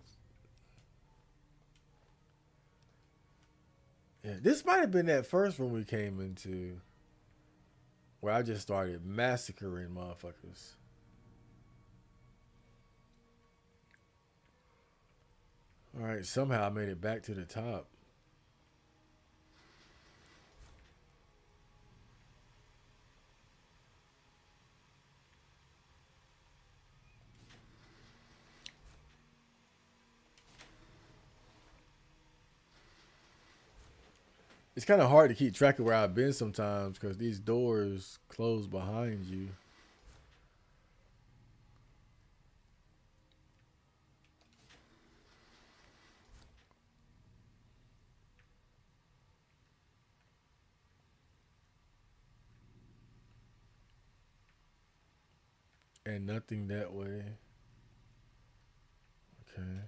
[SPEAKER 1] Yeah, this might have been that first room we came into where I just started massacring motherfuckers. All right, somehow I made it back to the top. It's kind of hard to keep track of where I've been sometimes because these doors close behind you and nothing that way. Okay.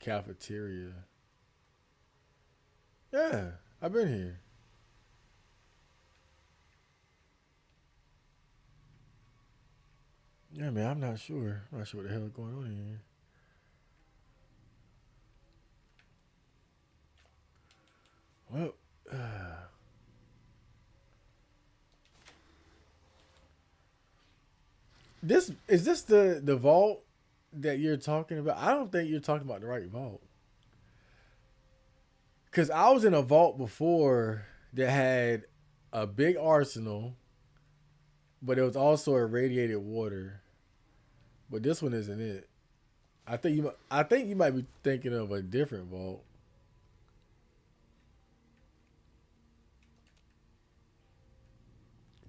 [SPEAKER 1] Cafeteria. Yeah, I've been here. Yeah, man, I'm not sure. I'm not sure what the hell is going on here. Well, this the vault that you're talking about? I don't think you're talking about the right vault. Cause I was in a vault before that had a big arsenal, but it was also irradiated water. But this one isn't it. I think you might be thinking of a different vault.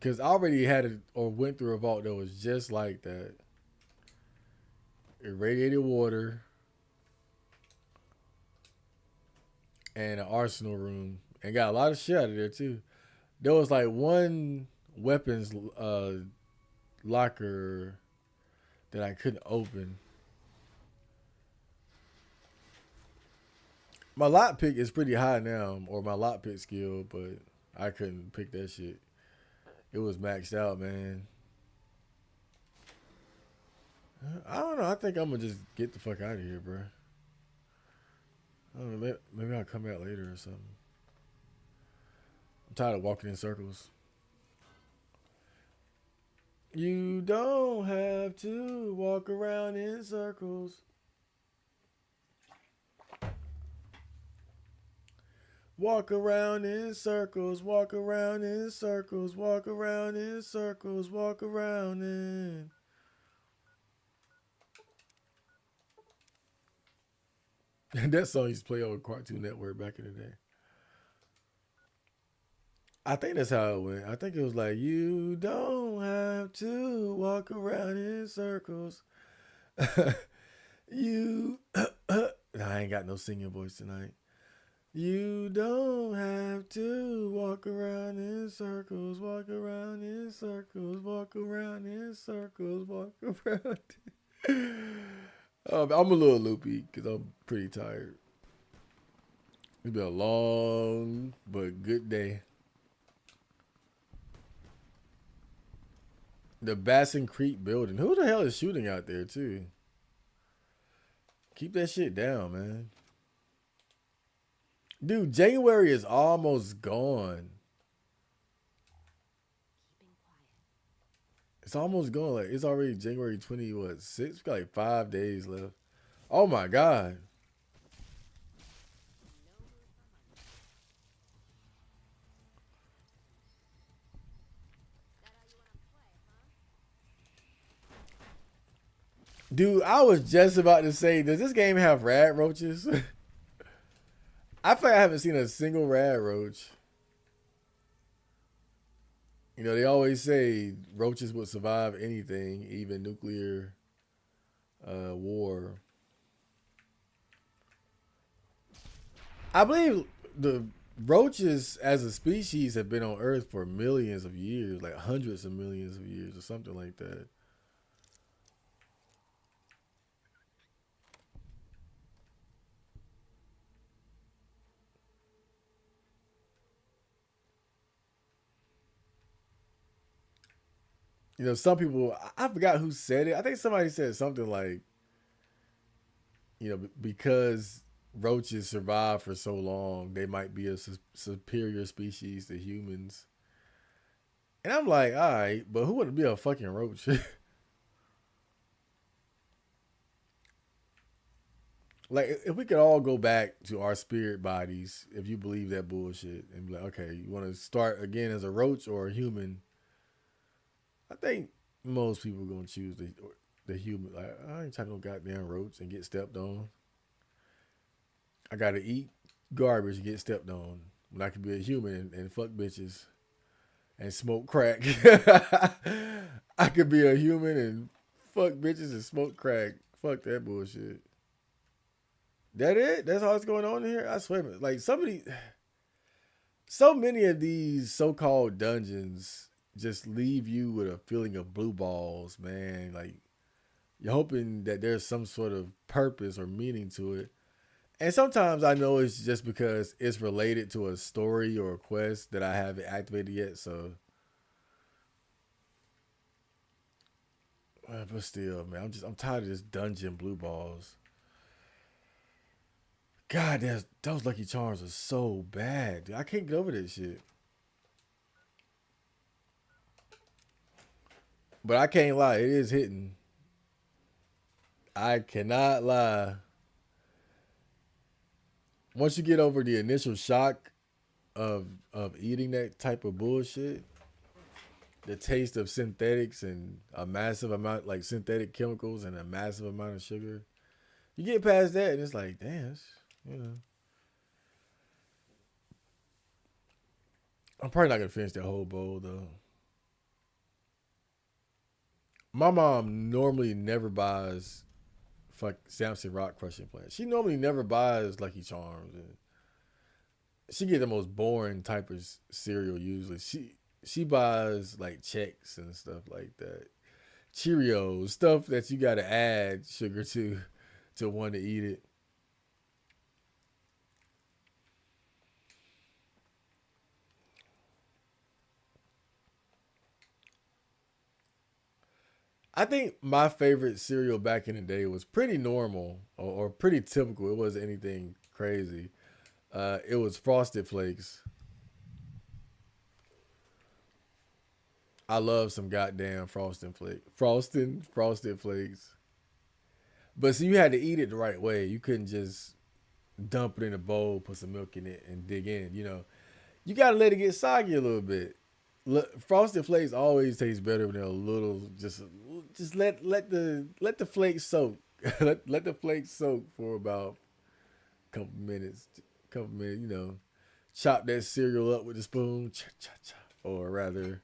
[SPEAKER 1] Cause I already had it or went through a vault that was just like that. Irradiated water and an arsenal room, and got a lot of shit out of there too. There was like one weapons locker that I couldn't open. My lock pick is pretty high now, or my lock pick skill, but I couldn't pick that shit. It was maxed out, man. I don't know. I think I'm gonna just get the fuck out of here, bro. I don't know. Maybe I'll come back later or something. I'm tired of walking in circles. You don't have to walk around in circles. Walk around in circles, walk around in circles, walk around in circles, walk around in. That song used to play on Cartoon Network back in the day. I think that's how it went. I think it was like, you don't have to walk around in circles. you. I ain't got no singing voice tonight. You don't have to walk around in circles, walk around in circles, walk around in circles, walk around. I'm a little loopy because I'm pretty tired. It's been a long but good day. The Bassin Creek building. Who the hell is shooting out there too? Keep that shit down, man. Dude, January is almost gone. It's almost gone. Like it's already January 20 what 6? We got like 5 days left. Oh my god. Dude, I was just about to say, does this game have rad roaches? I feel like I haven't seen a single rad roach. You know, they always say roaches would survive anything, even nuclear war. I believe the roaches as a species have been on Earth for millions of years, like hundreds of millions of years or something like that. You know, some people, I forgot who said it. I think somebody said something like, you know, because roaches survive for so long, they might be a superior species to humans. And I'm like, all right, but who would be a fucking roach? Like, if we could all go back to our spirit bodies, if you believe that bullshit, and be like, okay, you want to start again as a roach or a human? I think most people are gonna choose the human. Like, I ain't trying to no goddamn roach and get stepped on. I gotta eat garbage and get stepped on when I could be a human and fuck bitches and smoke crack. I could be a human and fuck bitches and smoke crack. Fuck that bullshit. That it? That's all that's going on here? I swear, like so many of these so-called dungeons just leave you with a feeling of blue balls, man. Like you're hoping that there's some sort of purpose or meaning to it. And sometimes I know it's just because it's related to a story or a quest that I haven't activated yet. So But still, man, I'm tired of this dungeon blue balls. God, those Lucky Charms are so bad. Dude. I can't get over that shit. But I can't lie, it is hitting. I cannot lie. Once you get over the initial shock of eating that type of bullshit, the taste of synthetics and a massive amount like synthetic chemicals and a massive amount of sugar, you get past that and it's like, damn, you know. I'm probably not gonna finish that whole bowl though. My mom normally never buys fuck Samson Rock crushing plants. She normally never buys Lucky Charms. And she get the most boring type of cereal usually. She buys like Chex and stuff like that. Cheerios, stuff that you gotta add sugar to want to eat it. I think my favorite cereal back in the day was pretty normal or pretty typical. It wasn't anything crazy. It was Frosted Flakes. I love some goddamn Frosted Flakes. But see, you had to eat it the right way. You couldn't just dump it in a bowl, put some milk in it, and dig in. You know, you gotta let it get soggy a little bit. Frosted Flakes always taste better when they're a little just let the flakes soak. Let the flakes soak for about a couple minutes. Couple minutes, you know. Chop that cereal up with a spoon, cha cha cha, or rather,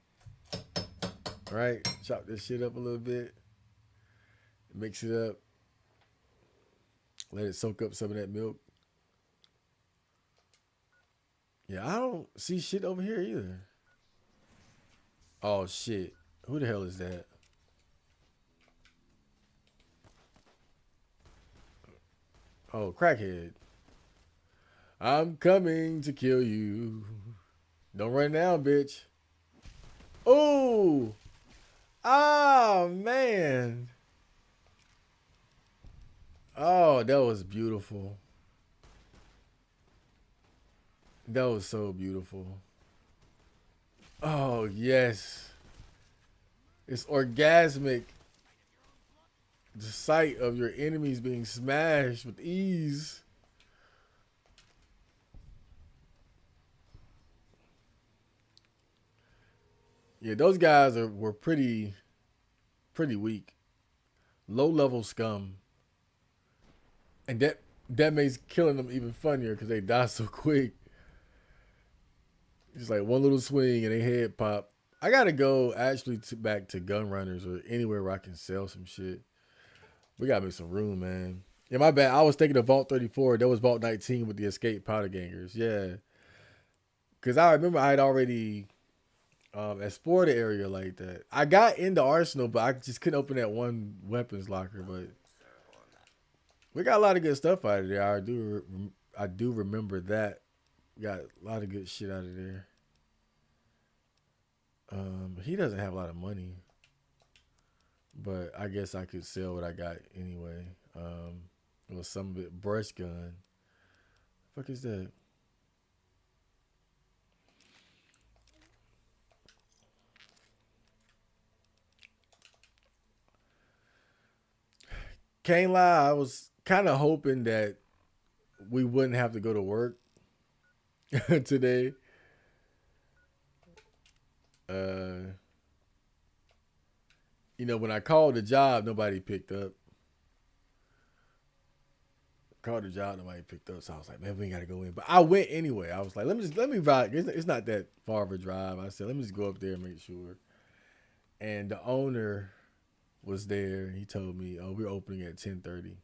[SPEAKER 1] right? Chop this shit up a little bit, mix it up, let it soak up some of that milk. Yeah, I don't see shit over here either. Oh shit. Who the hell is that? Oh, crackhead. I'm coming to kill you. Don't run now, bitch. Oh, oh man. Oh, that was beautiful. That was so beautiful. Oh yes, it's orgasmic. The sight of your enemies being smashed with ease. Yeah, those guys were pretty weak, low level scum, and that makes killing them even funnier because they die so quick. Just like one little swing and they head pop. I gotta go actually back to gun runners or anywhere where I can sell some shit. We gotta make some room, man. Yeah, my bad. I was thinking of Vault 34. That was Vault 19 with the escape powder gangers. Yeah, because I remember I had already explored the area like that. I got into Arsenal, but I just couldn't open that one weapons locker. But we got a lot of good stuff out of there. I do remember that. We got a lot of good shit out of there. He doesn't have a lot of money, but I guess I could sell what I got anyway. It was some of it brush gun. The fuck is that? Can't lie, I was kind of hoping that we wouldn't have to go to work today. Uh, when I called the job, nobody picked up. Called the job, nobody picked up. So I was like, man, we ain't got to go in. But I went anyway. I was like, let me ride. It's not that far of a drive. I said, let me just go up there and make sure. And the owner was there. He told me, oh, we're opening at 10:30.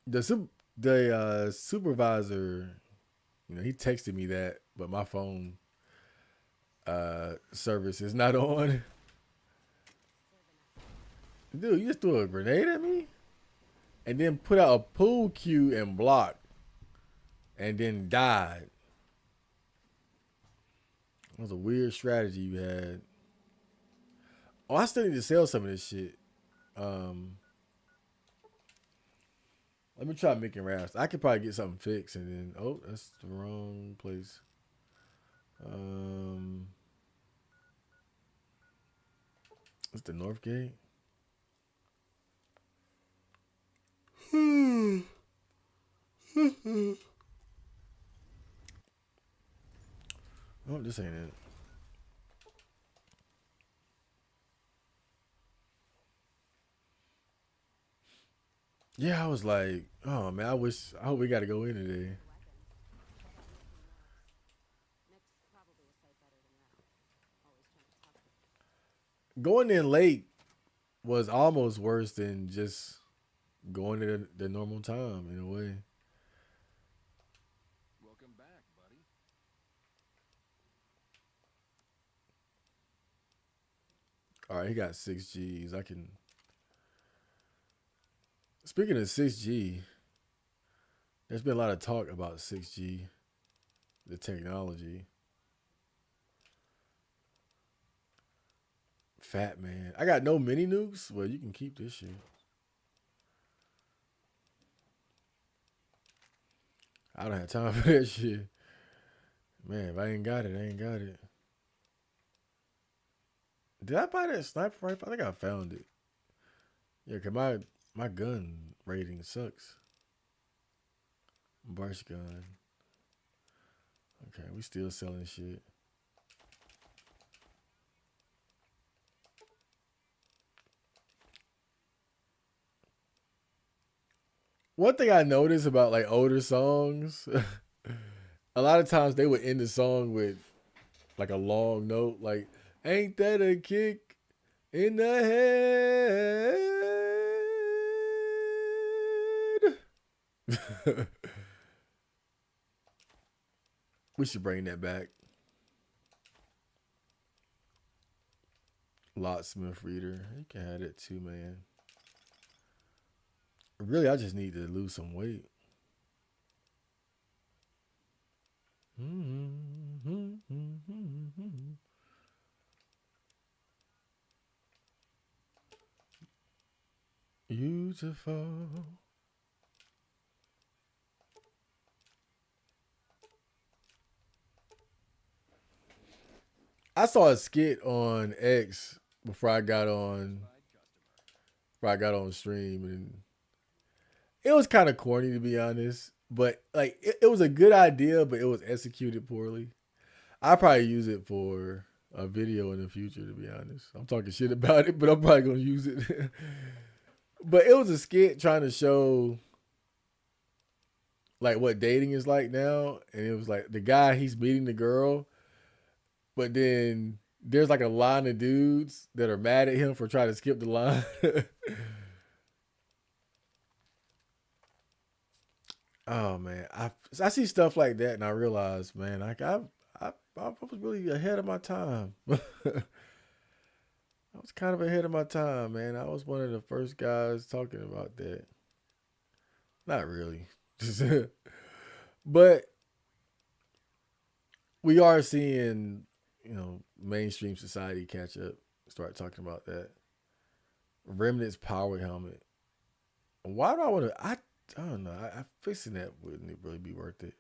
[SPEAKER 1] The supervisor, he texted me that, but my phone service is not on. Dude, you just threw a grenade at me and then put out a pool cue and blocked and then died. That was a weird strategy you had. Oh, I still need to sell some of this shit. Um, Let me try making rafts. I could probably get something fixed and then oh, that's the wrong place. Um, it's the North Gate. Oh, this ain't it. Yeah, I was like, oh man, I hope we got to go in today. Going in late was almost worse than just going to the normal time in a way. All right, he got 6 Gs. I can. Speaking of 6G, there's been a lot of talk about 6G, the technology. Fat man, I got no mini nukes. Well, you can keep this shit. I don't have time for that shit, man. If I ain't got it, I ain't got it. Did I buy that sniper rifle? I think I found it. Yeah, cause my gun rating sucks. Brush gun. Okay, we still selling shit. One thing I noticed about like older songs, a lot of times they would end the song with like a long note, like "Ain't that a kick in the head?" We should bring that back. Locksmith reader, you can have it too, man. Really, I just need to lose some weight. Beautiful. I saw a skit on X before I got on before I got on stream, and it was kind of corny to be honest. But like, it was a good idea, but it was executed poorly. I probably use it for a video in the future. To be honest, I'm talking shit about it, but I'm probably gonna use it. But it was a skit trying to show like what dating is like now, and it was like the guy he's meeting the girl, but then there's like a line of dudes that are mad at him for trying to skip the line. Oh man, I see stuff like that and I realize, man, like I was really ahead of my time. I was kind of ahead of my time, man. I was one of the first guys talking about that. Not really, but we are seeing, mainstream society catch up, start talking about that. Remnant's power helmet. Why do I want to? I don't know. I fixing that wouldn't really be worth it.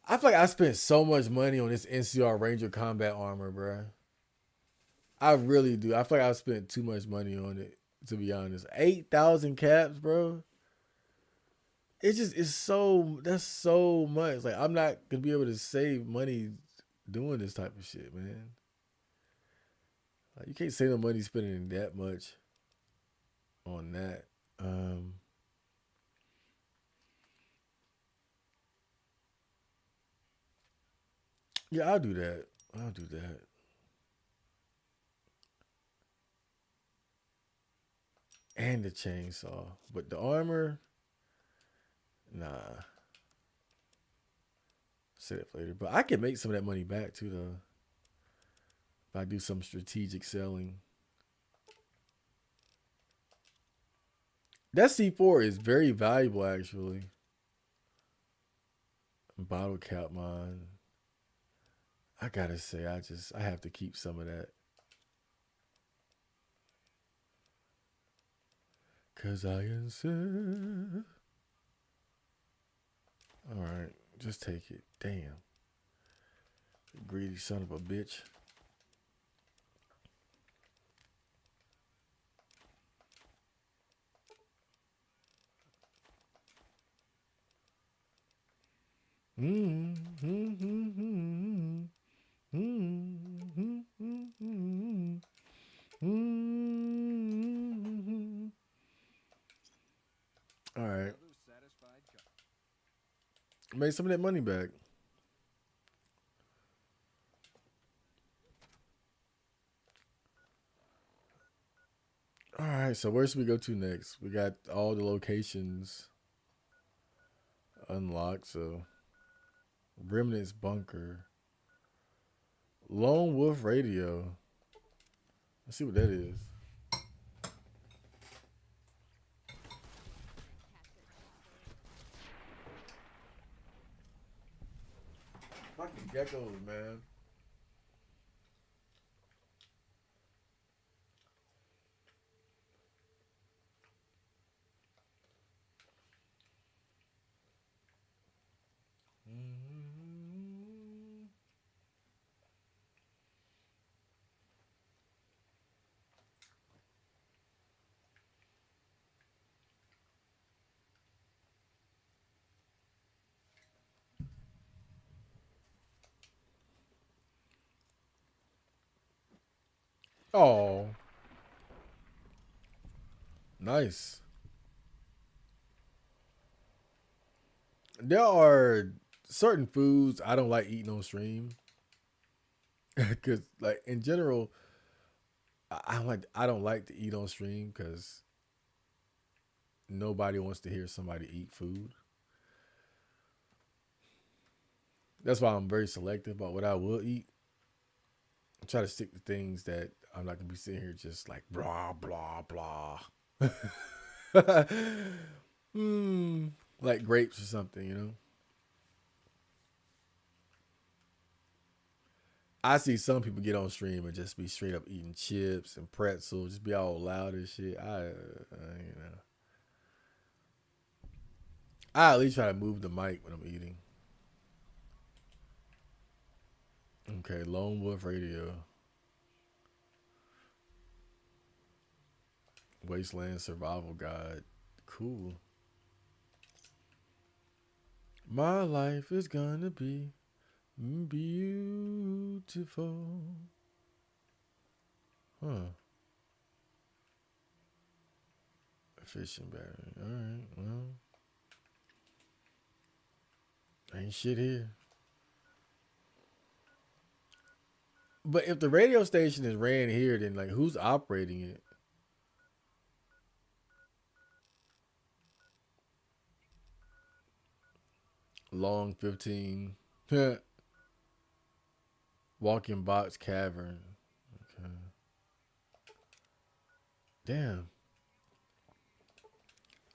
[SPEAKER 1] I feel like I spent so much money on this NCR Ranger combat armor, bro. I really do. I feel like I spent too much money on it, to be honest. 8,000 caps, bro. It's so that's so much. Like I'm not gonna be able to save money doing this type of shit, man. Like you can't save no money spending that much on that. Um, yeah, I'll do that. I'll do that. And the chainsaw, but the armor, nah. Say that for later. But I can make some of that money back too, though. If I do some strategic selling. That C4 is very valuable, actually. Bottle cap mine. I gotta say, I have to keep some of that. 'Cause I insist. All right, just take it. Damn, greedy son of a bitch. All right, made some of that money back. All right, so where should we go to next? We got all the locations unlocked. So Remnant's Bunker, Lone Wolf Radio. Let's see what that is. Fucking geckos, man. Oh, nice. There are certain foods I don't like eating on stream because, like, in general, I don't like to eat on stream because nobody wants to hear somebody eat food. That's why I'm very selective about what I will eat. I try to stick to things that I'm not gonna be sitting here just like blah blah blah. Hmm, like grapes or something, you know. I see some people get on stream and just be straight up eating chips and pretzels, just be all loud and shit. I at least try to move the mic when I'm eating. Okay, Lone Wolf Radio, Wasteland Survival Guide. Cool. My life is gonna be beautiful. Huh. Fishing battery. All right. Well, ain't shit here. But if the radio station is ran here, then like who's operating it? Long 15. Walking box cavern. Okay. Damn.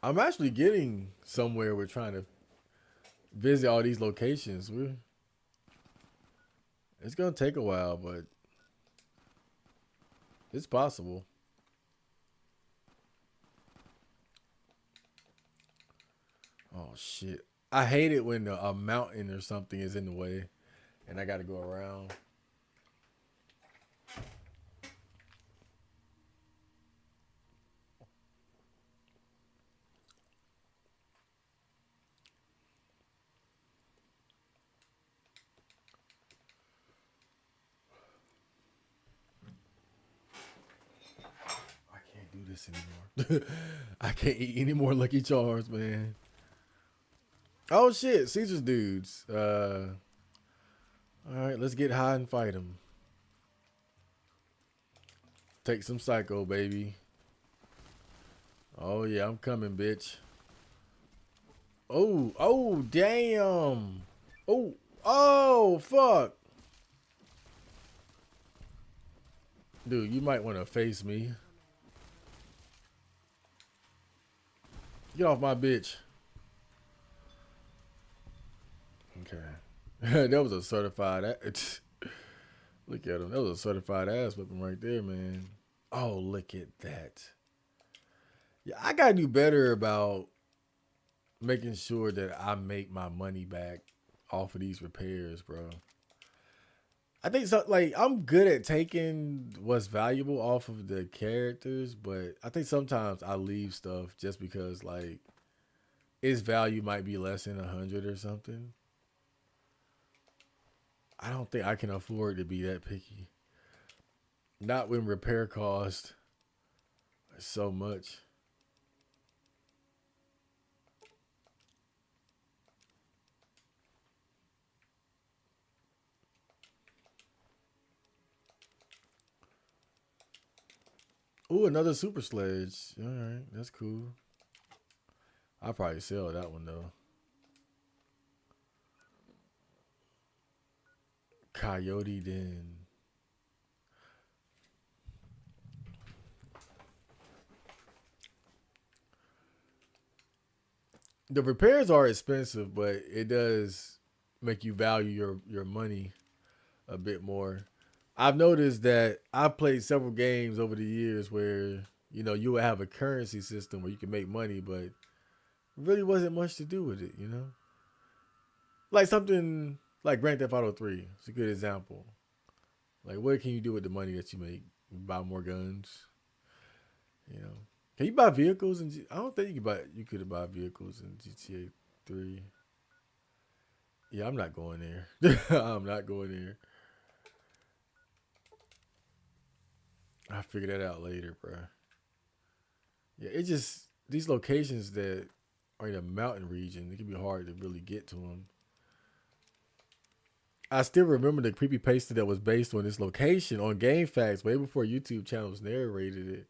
[SPEAKER 1] I'm actually getting somewhere. We're trying to visit all these locations. It's gonna take a while, but it's possible. Oh shit! I hate it when a mountain or something is in the way, and I got to go around. I can't do this anymore. I can't eat any more Lucky Charms, man. Oh shit, Caesar's dudes. All right, let's get high and fight them. Take some psycho, baby. Oh yeah, I'm coming, bitch. Oh, damn. Oh, fuck. Dude, you might want to face me. Get off my bitch. Okay. That was a certified. Look at him. That was a certified ass whipping right there, man. Oh, look at that. Yeah, I gotta do better about making sure that I make my money back off of these repairs, bro. I think so. Like I'm good at taking what's valuable off of the characters, but I think sometimes I leave stuff just because like its value might be less than 100 or something. I don't think I can afford to be that picky. Not when repair costs so much. Ooh, another super sledge. All right, that's cool. I'll probably sell that one though. Coyote Den. The repairs are expensive, but it does make you value your money a bit more. I've noticed that I've played several games over the years where you would have a currency system where you can make money, but really wasn't much to do with it. Like something like Grand Theft Auto 3. It's a good example. Like, what can you do with the money that you make? Buy more guns. You know, can you buy vehicles? I don't think you can buy. You could buy vehicles in GTA 3. Yeah, I'm not going there. I'm not going there. I'll figure that out later, bro. Yeah, it just these locations that are in a mountain region, it can be hard to really get to them. I still remember the creepy pasta that was based on this location on GameFAQs way before YouTube channels narrated it.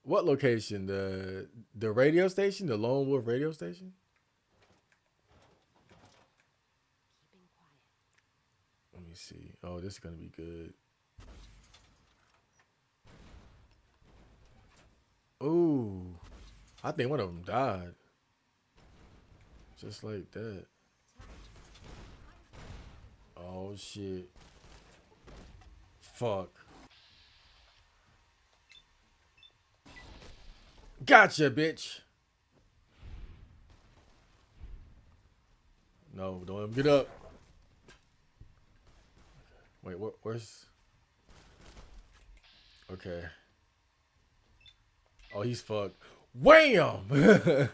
[SPEAKER 1] What location? The radio station, the Lone Wolf radio station. Let me see. Oh, this is gonna be good. Ooh, I think one of them died just like that. Oh shit! Fuck! Gotcha, bitch. No, don't let him get up. Wait, where's? Okay. Oh, he's fucked. Wham!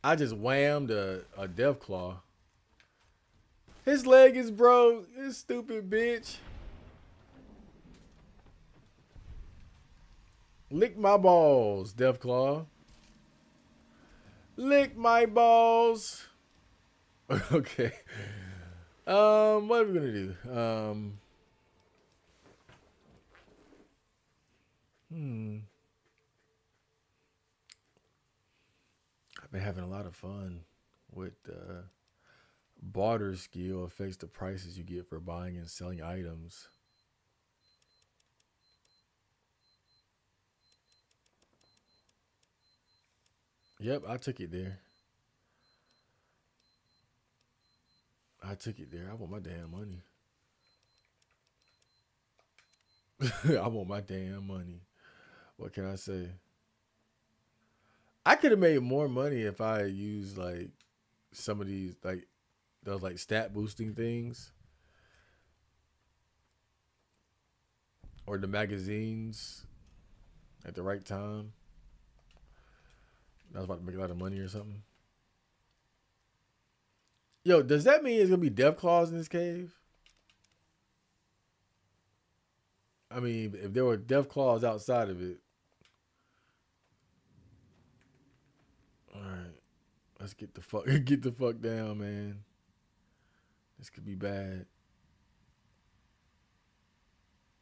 [SPEAKER 1] I just whammed a death claw. His leg is broke. This stupid bitch. Lick my balls, death claw. Lick my balls. Okay. What are we gonna do? Hmm. I've been having a lot of fun with barter skill affects the prices you get for buying and selling items. Yep, I took it there. I took it there. I want my damn money. I want my damn money. What can I say? I could have made more money if I used like some of these like those like stat boosting things or the magazines at the right time. I was about to make a lot of money or something. Yo, does that mean there's gonna be death claws in this cave? I mean, if there were death claws outside of it, all right, let's get the fuck get the fuck down, man. This could be bad.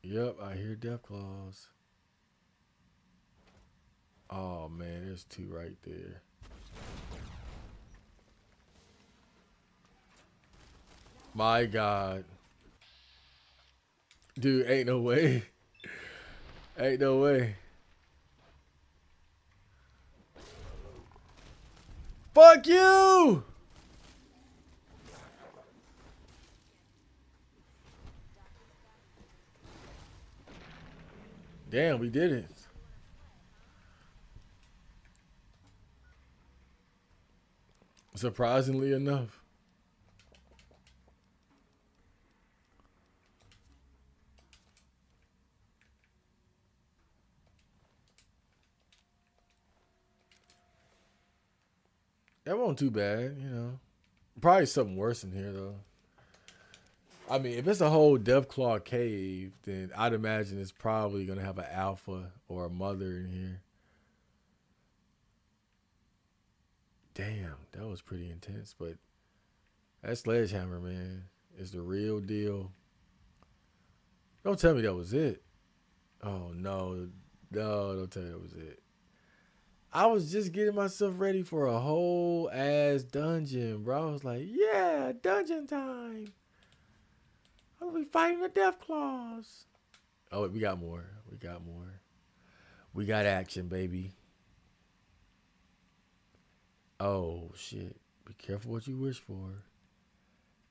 [SPEAKER 1] Yep, I hear death claws. Oh man, there's two right there. My God, dude, ain't no way, ain't no way. Fuck you! Damn, we did it. Surprisingly enough. That wasn't too bad, you know. Probably something worse in here though. I mean, if it's a whole Deathclaw cave, then I'd imagine it's probably gonna have an alpha or a mother in here. Damn, that was pretty intense. But that sledgehammer, man, is the real deal. Don't tell me that was it. Oh no, no, don't tell me that was it. I was just getting myself ready for a whole ass dungeon, bro. I was like, yeah, dungeon time. I'm gonna be fighting the Death Claws. Oh, we got more. We got more. We got action, baby. Oh shit. Be careful what you wish for.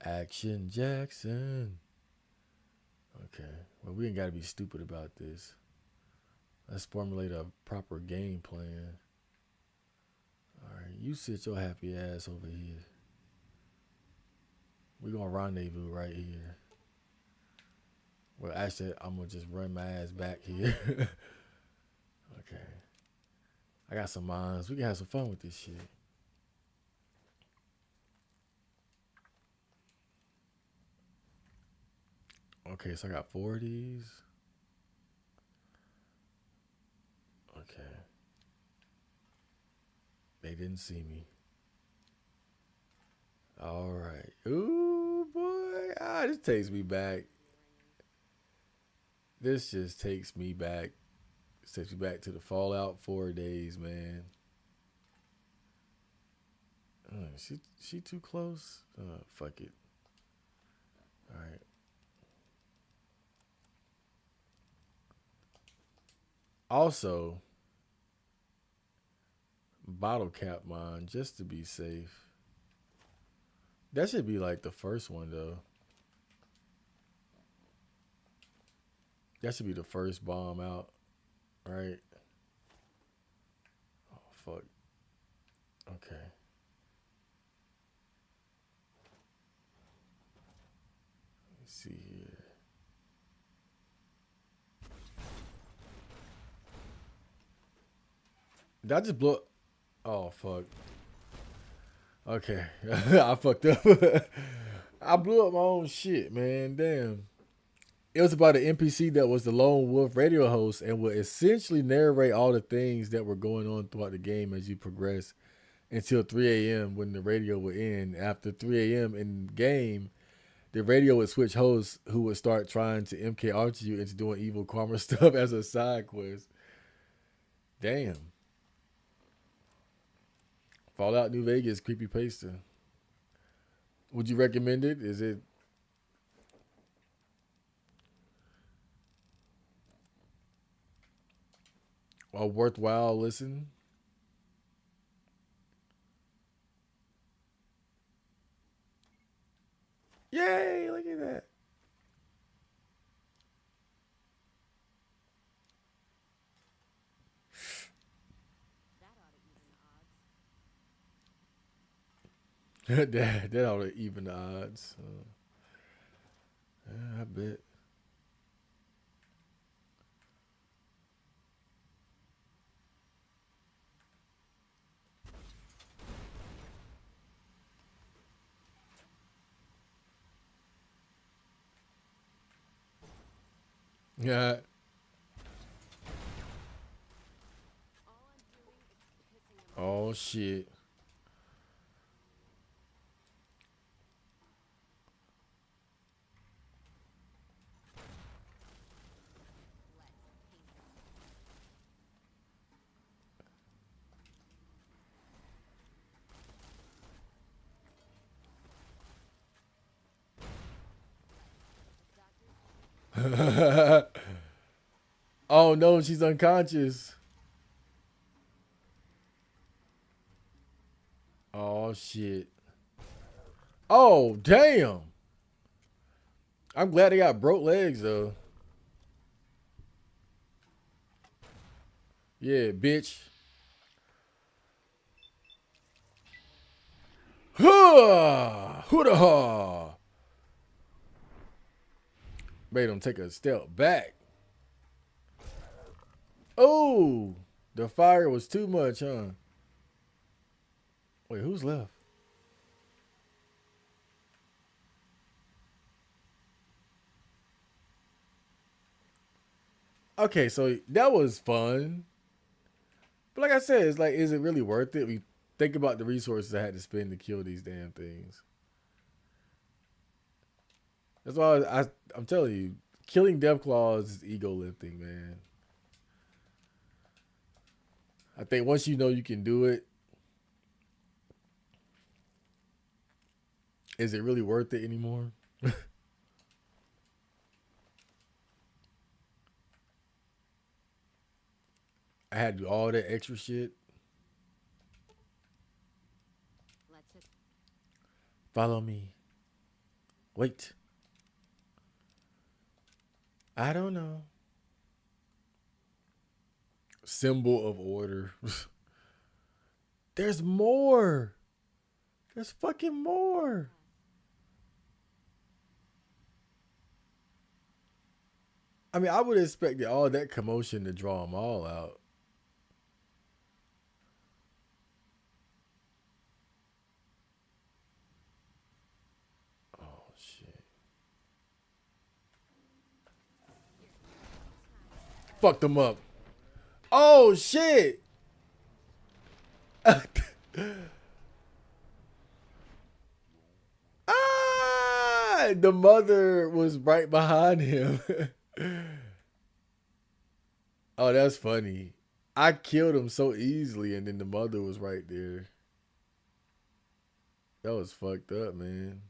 [SPEAKER 1] Action Jackson. Okay. Well, we ain't gotta be stupid about this. Let's formulate a proper game plan. Alright, you sit your happy ass over here. We gonna rendezvous right here. Well, actually, I'm gonna just run my ass back here. Okay. I got some mines. We can have some fun with this shit. Okay, so I got four of these. Okay. They didn't see me. All right. Ooh, boy. Ah, this takes me back. This just takes me back. This takes me back to the Fallout 4 days, man. She too close? Fuck it. All right. Also, bottle cap mine just to be safe. That should be like the first one though. That should be the first bomb out, right? Oh fuck. Okay. Let's see here. Did I just blow? Oh fuck. Okay, I fucked up. I blew up my own shit, man. Damn. It was about an NPC that was the lone wolf radio host and would essentially narrate all the things that were going on throughout the game as you progress until 3 a.m. when the radio would end. After 3 a.m. in game, the radio would switch hosts who would start trying to MK Archer you into doing evil karma stuff as a side quest. Damn. Fallout New Vegas creepy pasta. Would you recommend it? Is it a worthwhile listen? Yay! Look at that. that ought to even the odds. Yeah, I bet. Yeah. Oh shit. Oh no, she's unconscious. Oh shit. Oh damn. I'm glad they got broke legs though. Yeah, bitch. Huh! Hoo-da-ha! Made him take a step back. Oh! The fire was too much, huh? Wait, who's left? Okay, so that was fun. But like I said, it's like, is it really worth it? We think about the resources I had to spend to kill these damn things. That's why I'm telling you, killing Death Claws is ego lifting, man. I think once you know you can do it, is it really worth it anymore? I had to do all that extra shit. Follow me. Wait. I don't know. Symbol of order. There's more. There's fucking more. I mean, I would have expected all that commotion to draw them all out. Oh shit! Fucked them up. Oh shit! Ah! The mother was right behind him. Oh, that's funny. I killed him so easily, and then the mother was right there. That was fucked up, man.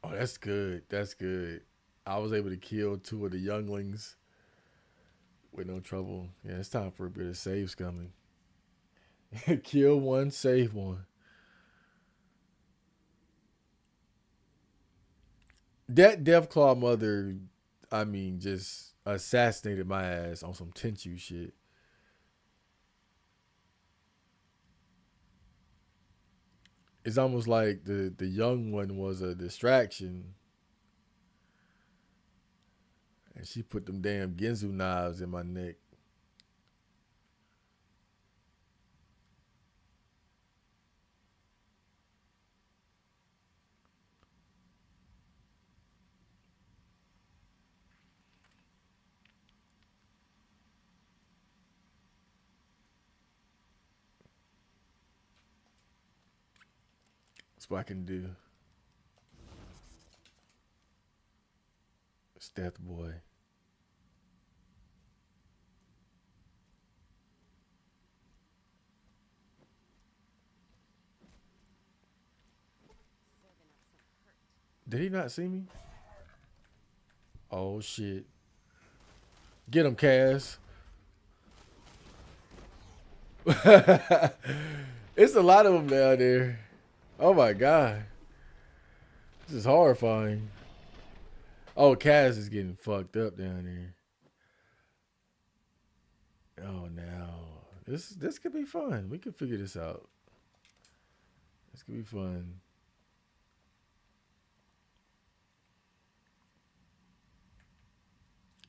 [SPEAKER 1] Oh, that's good. That's good. I was able to kill two of the younglings with no trouble. Yeah, it's time for a bit of saves coming. Kill one, save one. That Deathclaw mother, I mean, just assassinated my ass on some Tenchu shit. It's almost like the young one was a distraction, and she put them damn Genzu knives in my neck. That's what I can do. It's Death Boy. Did he not see me? Oh shit! Get him, Cass. It's a lot of them down there. Oh my god, this is horrifying. Oh, Cass is getting fucked up down there. Oh no, this could be fun. We could figure this out. This could be fun.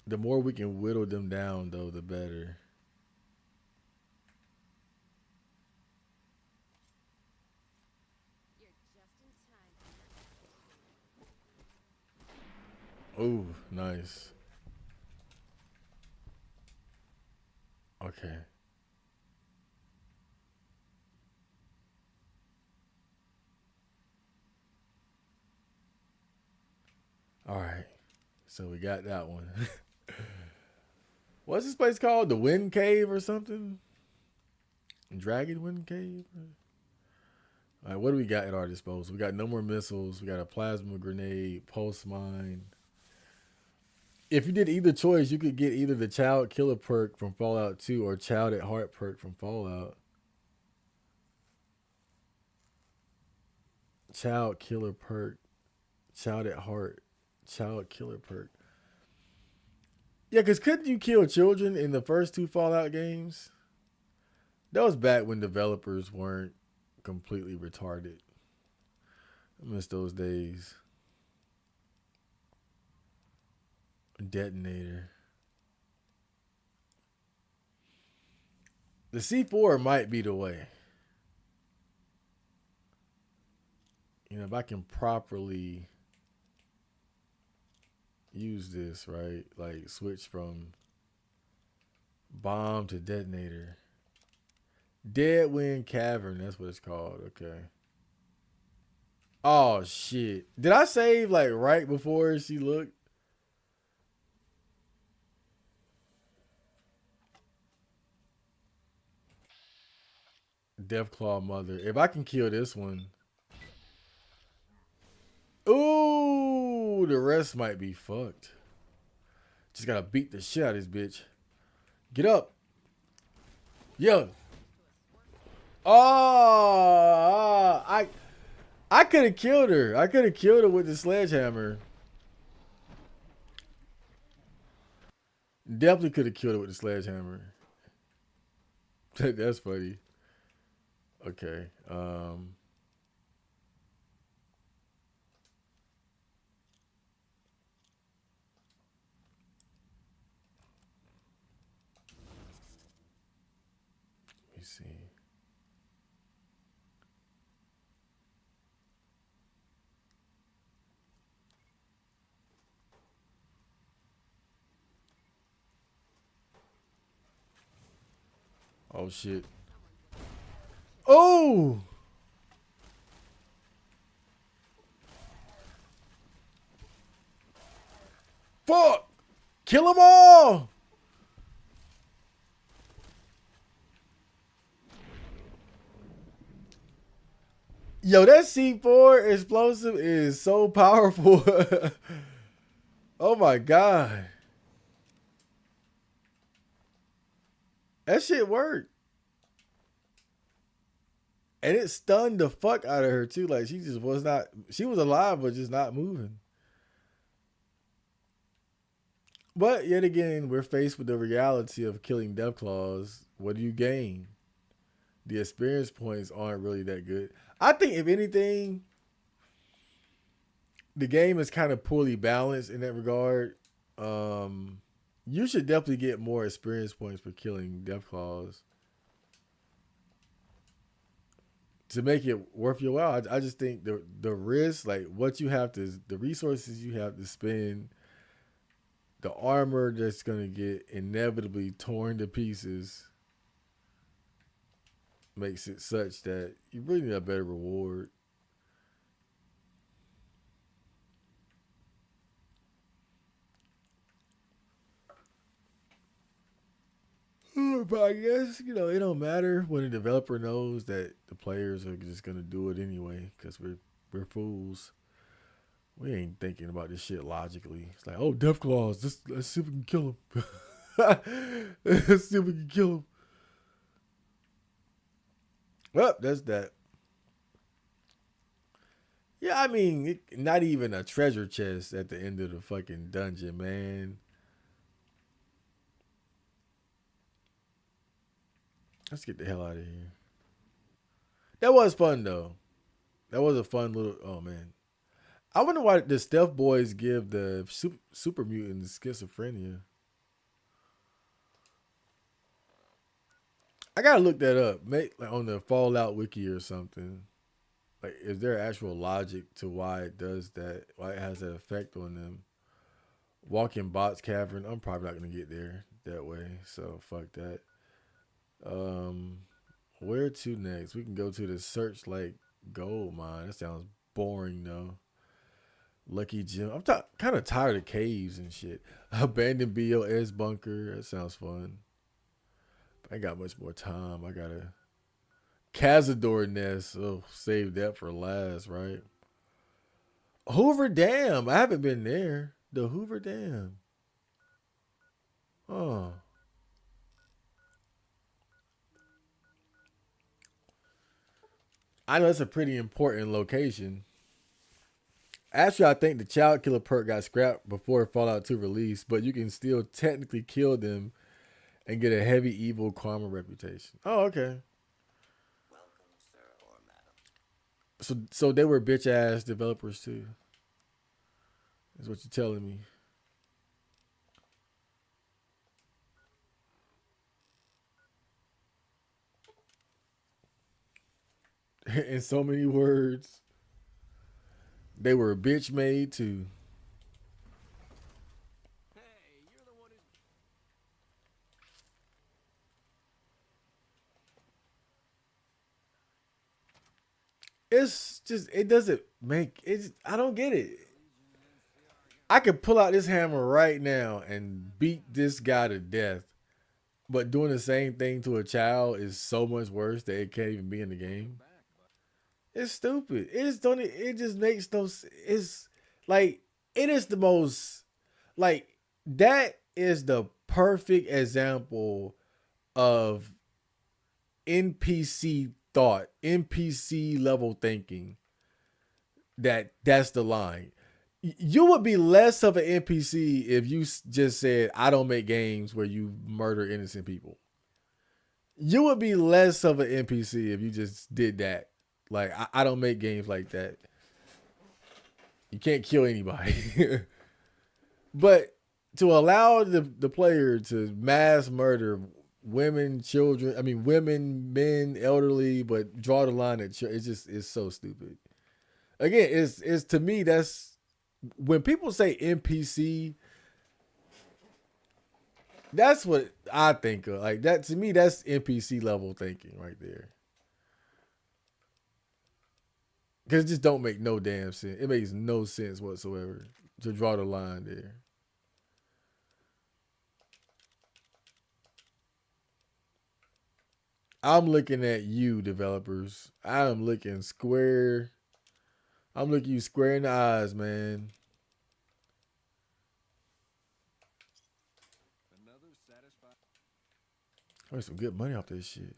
[SPEAKER 1] The more we can whittle them down, though, the better. Ooh, nice. Okay. All right. So we got that one. What's this place called? The Wind Cave or something? Dragon Wind Cave? All right, what do we got at our disposal? We got no more missiles. We got a plasma grenade, pulse mine. If you did either choice, you could get either the Child Killer perk from Fallout 2 or Child at Heart perk from Fallout. Child killer perk. Child at heart. Child killer perk. Yeah, because couldn't you kill children in the first two Fallout games? That was back when developers weren't completely retarded. I miss those days. Detonator. The C4 might be the way. You know, if I can properly use this, right? Like switch from bomb to detonator. Dead Wind Cavern, that's what it's called. Okay. Oh shit. Did I save like right before she looked? Deathclaw Mother. If I can kill this one. Ooh, the rest might be fucked. Just gotta beat the shit out of this bitch. Get up. Yo. Oh, I could have killed her. I could have killed her with the sledgehammer. Definitely could have killed her with the sledgehammer. That's funny. Okay. Let me see. Oh shit. Oh! Fuck! Kill them all! Yo, that C4 explosive is so powerful. Oh my god. That shit worked. And it stunned the fuck out of her too. Like she just was not she was alive but just not moving. But yet again, we're faced with the reality of killing Deathclaws. What do you gain? The experience points aren't really that good. I think if anything, the game is kind of poorly balanced in that regard. Um, you should definitely get more experience points for killing Deathclaws to make it worth your while. I just think the risk, like what you have to, the resources you have to spend, the armor that's gonna get inevitably torn to pieces, makes it such that you really need a better reward. But I guess it don't matter when the developer knows that the players are just gonna do it anyway because we're fools. We ain't thinking about this shit logically. It's like, oh, Death Claws. Let's see if we can kill him. Let's see if we can kill him. Well, that's that. Yeah, I mean, not even a treasure chest at the end of the fucking dungeon, man. Let's get the hell out of here. That was fun though. That was a fun little. Oh man, I wonder why the Stealth Boys give the super mutants schizophrenia. I gotta look that up, make like on the Fallout wiki or something. Like, is there actual logic to why it does that? Why it has that effect on them? Walking Bots Cavern. I'm probably not gonna get there that way, so fuck that. Um, where to next? We can go to the Searchlight Gold Mine. That sounds boring though. Lucky Gem. I'm kind of tired of caves and shit. Abandoned BOS bunker. That sounds fun. I ain't got much more time. I gotta Cazador Nest. Oh, save that for last, right? Hoover Dam. I haven't been there. The Hoover Dam. Oh, I know it's a pretty important location. Actually, I think the child killer perk got scrapped before Fallout 2 released, but you can still technically kill them and get a heavy evil karma reputation. Oh, okay. So they were bitch ass developers too. Is what you're telling me. In so many words, they were bitch made too. It's just it doesn't make it. I don't get it. I could pull out this hammer right now and beat this guy to death, but doing the same thing to a child is so much worse that it can't even be in the game. It's stupid. It just don't. It just makes no. It's like it is the most like that is the perfect example of NPC thought, NPC level thinking. That's the line. You would be less of an NPC if you just said, "I don't make games where you murder innocent people." You would be less of an NPC if you just did that. Like I don't make games like that. You can't kill anybody. But to allow the player to mass murder women, children, I mean women, men, elderly, but draw the line at it's just it's so stupid. Again, it's to me that's when people say NPC, that's what I think of. Like that to me, that's NPC level thinking right there. Because it just don't make no damn sense. It makes no sense whatsoever to draw the line there. I'm looking at you, developers. I'm looking square. I'm looking you square in the eyes, man. I made some good money off this shit.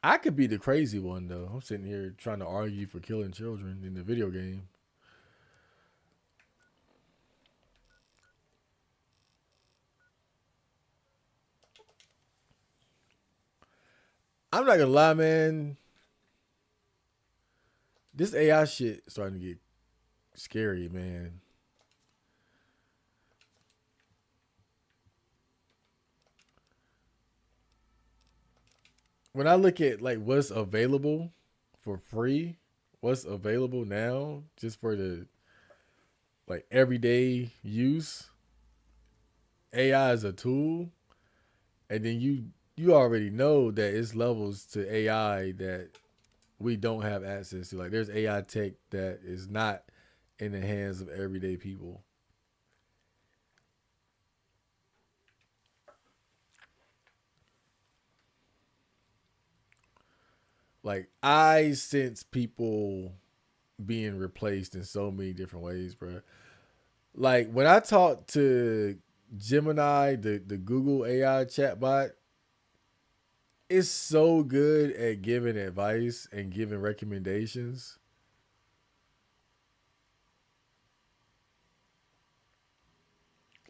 [SPEAKER 1] I could be the crazy one though. I'm sitting here trying to argue for killing children in the video game. I'm not gonna lie, man. This AI shit starting to get scary, man. When I look at like what's available for free, what's available now just for the like everyday use, AI is a tool, and then you already know that it's levels to AI that we don't have access to. Like there's AI tech that is not in the hands of everyday people. Like I sense people being replaced in so many different ways, bro. Like when I talk to Gemini, the Google AI chatbot, it's so good at giving advice and giving recommendations.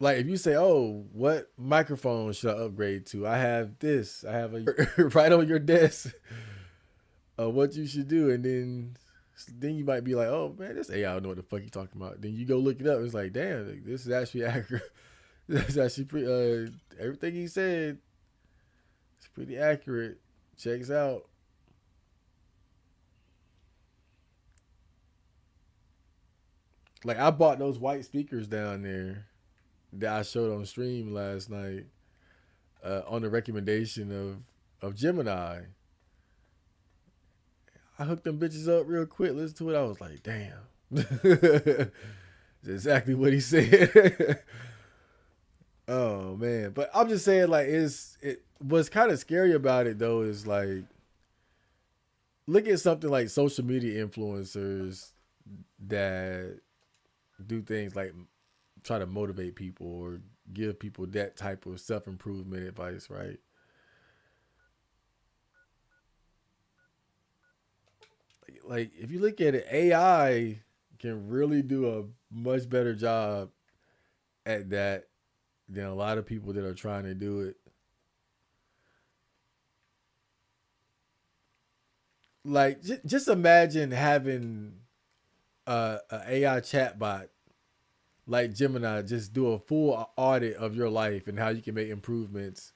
[SPEAKER 1] Like if you say, "Oh, what microphone should I upgrade to?" I have this. I have a right on your desk of what you should do, and then you might be like, "Oh man, this AI don't know what the fuck you talking about." Then you go look it up. It's like, damn, like, this is actually accurate. That's actually pretty. Everything he said is pretty accurate. Checks out. Like I bought those white speakers down there. that I showed on stream last night on the recommendation of Gemini. I hooked them bitches up real quick. Listen to it. I was like, damn. That's exactly what he said. Oh man. But I'm just saying, like, what's kind of scary about it though is like look at something like social media influencers that do things like try to motivate people or give people that type of self improvement advice, right? Like if you look at it, AI can really do a much better job at that than a lot of people that are trying to do it. Like just imagine having a AI chatbot like Gemini just do a full audit of your life and how you can make improvements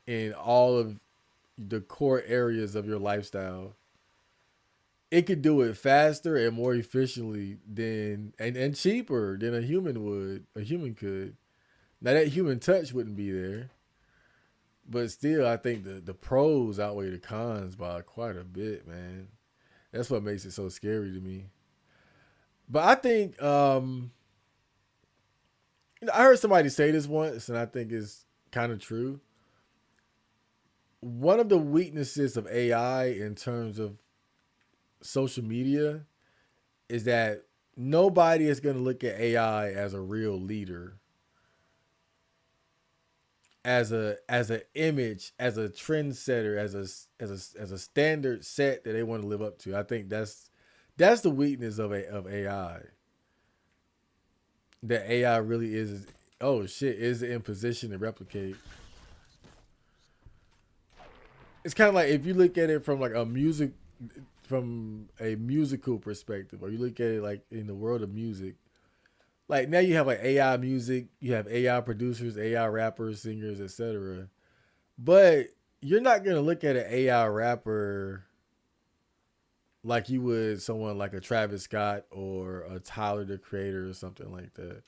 [SPEAKER 1] in all of the core areas of your lifestyle. It could do it faster and more efficiently than and cheaper than a human would. A human could. Now that human touch wouldn't be there, but still, I think the pros outweigh the cons by quite a bit, man. That's what makes it so scary to me. But I think I heard somebody say this once, and I think it's kind of true. One of the weaknesses of AI in terms of social media is that nobody is going to look at AI as a real leader, as an image, as a trendsetter, as a standard set that they want to live up to. I think that's the weakness of AI. That AI really is. Oh shit! Is it in position to replicate? It's kind of like if you look at it from like from a musical perspective, or you look at it like in the world of music. Like now you have like AI music, you have AI producers, AI rappers, singers, etc. But you're not gonna look at an AI rapper like you would someone like a Travis Scott or a Tyler the Creator or something like that.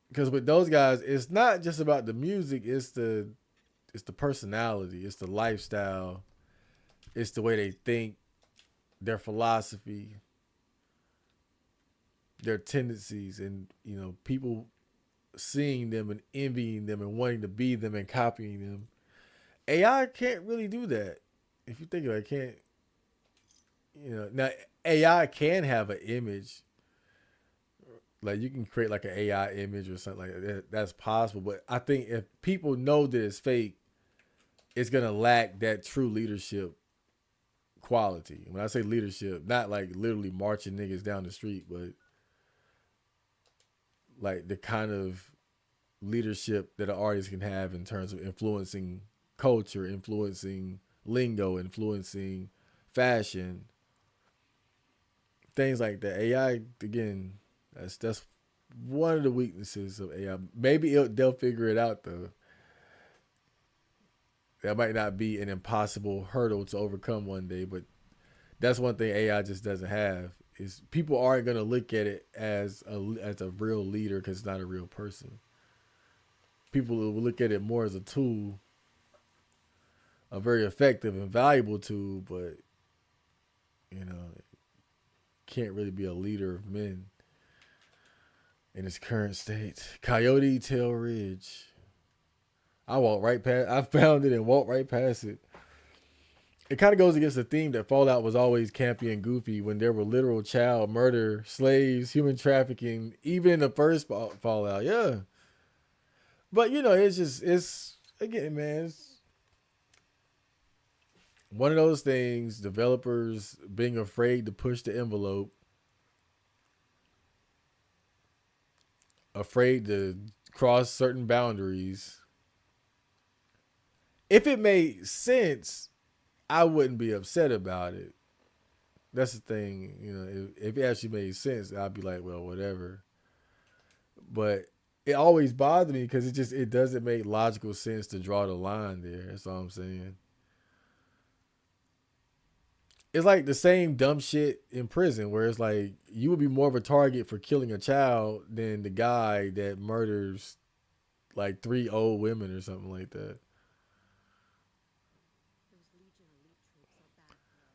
[SPEAKER 1] Because with those guys, it's not just about the music; it's the personality, it's the lifestyle, it's the way they think, their philosophy, their tendencies, and people seeing them and envying them and wanting to be them and copying them. AI can't really do that. If you think about it, can't now AI can have an image. Like you can create like an AI image or something like that. That's possible. But I think if people know that it's fake, it's gonna lack that true leadership quality. When I say leadership, not like literally marching niggas down the street, but like the kind of leadership that an artist can have in terms of influencing culture, influencing lingo, influencing fashion, things like that. AI again, that's one of the weaknesses of AI. Maybe they'll figure it out though. That might not be an impossible hurdle to overcome one day, but that's one thing AI just doesn't have. Is people aren't gonna look at it as a real leader because it's not a real person. People will look at it more as a tool, a very effective and valuable tool, but you know, can't really be a leader of men in its current state. Coyote Tail Ridge. I walked right past. I found it and walked right past it. It kind of goes against the theme that Fallout was always campy and goofy when there were literal child murder, slaves, human trafficking, even in the first Fallout. Yeah, but it's again, man. It's one of those things. Developers being afraid to push the envelope, afraid to cross certain boundaries. If it made sense, I wouldn't be upset about it. That's the thing, if it actually made sense, I'd be like, well, whatever. But it always bothered me because it doesn't make logical sense to draw the line there. That's all I'm saying. it's like the same dumb shit in prison where it's like you would be more of a target for killing a child than the guy that murders like three old women or something like that.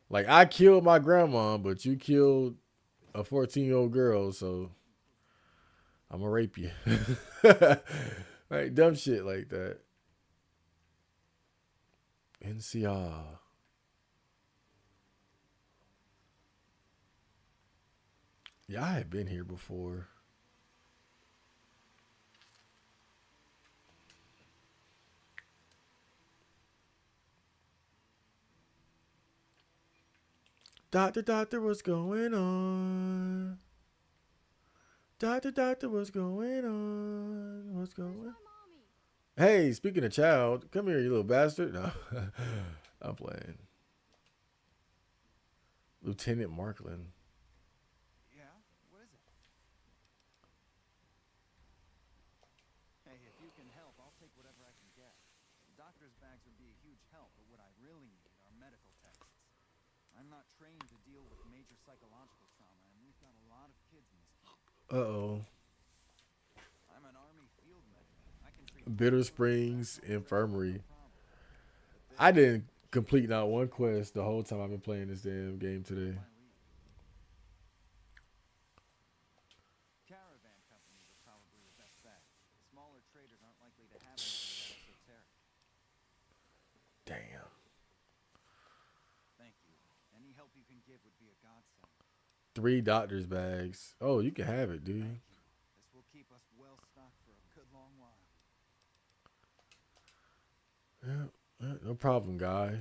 [SPEAKER 1] Like I killed my grandma, but you killed a 14-year-old girl, so I'm gonna rape you. Like dumb shit like that. NCR. Yeah, I had been here before. Doctor, what's going on? Doctor, what's going on? What's going on? Hey, speaking of child, come here, you little bastard. No, I'm playing. Lieutenant Markland.
[SPEAKER 3] Yeah? What is it? Hey, if you can help, I'll take whatever I can get. Doctor's bags would be a huge help, but what I really need are medical texts. I'm not trained to deal with major psychological trauma, and we've got a lot of kids in this camp.
[SPEAKER 1] Uh oh.
[SPEAKER 3] I'm an Army field medic. I can treat
[SPEAKER 1] Bitter
[SPEAKER 3] children,
[SPEAKER 1] Springs
[SPEAKER 3] professionals, and adults, no
[SPEAKER 1] Infirmary.
[SPEAKER 3] problem. But
[SPEAKER 1] I
[SPEAKER 3] this
[SPEAKER 1] didn't complete not one quest the whole time I've been playing this damn game
[SPEAKER 3] is
[SPEAKER 1] today.
[SPEAKER 3] my lead. Caravan companies are probably the best bet. Smaller traders aren't likely to have anything that esoteric.
[SPEAKER 1] Damn.
[SPEAKER 3] Thank you. Any help you can give would be a godsend.
[SPEAKER 1] 3 doctor's bags. Oh, you can have it, dude.
[SPEAKER 3] Thank you. This will keep us well stocked for a good long while.
[SPEAKER 1] Yeah, no problem, guy.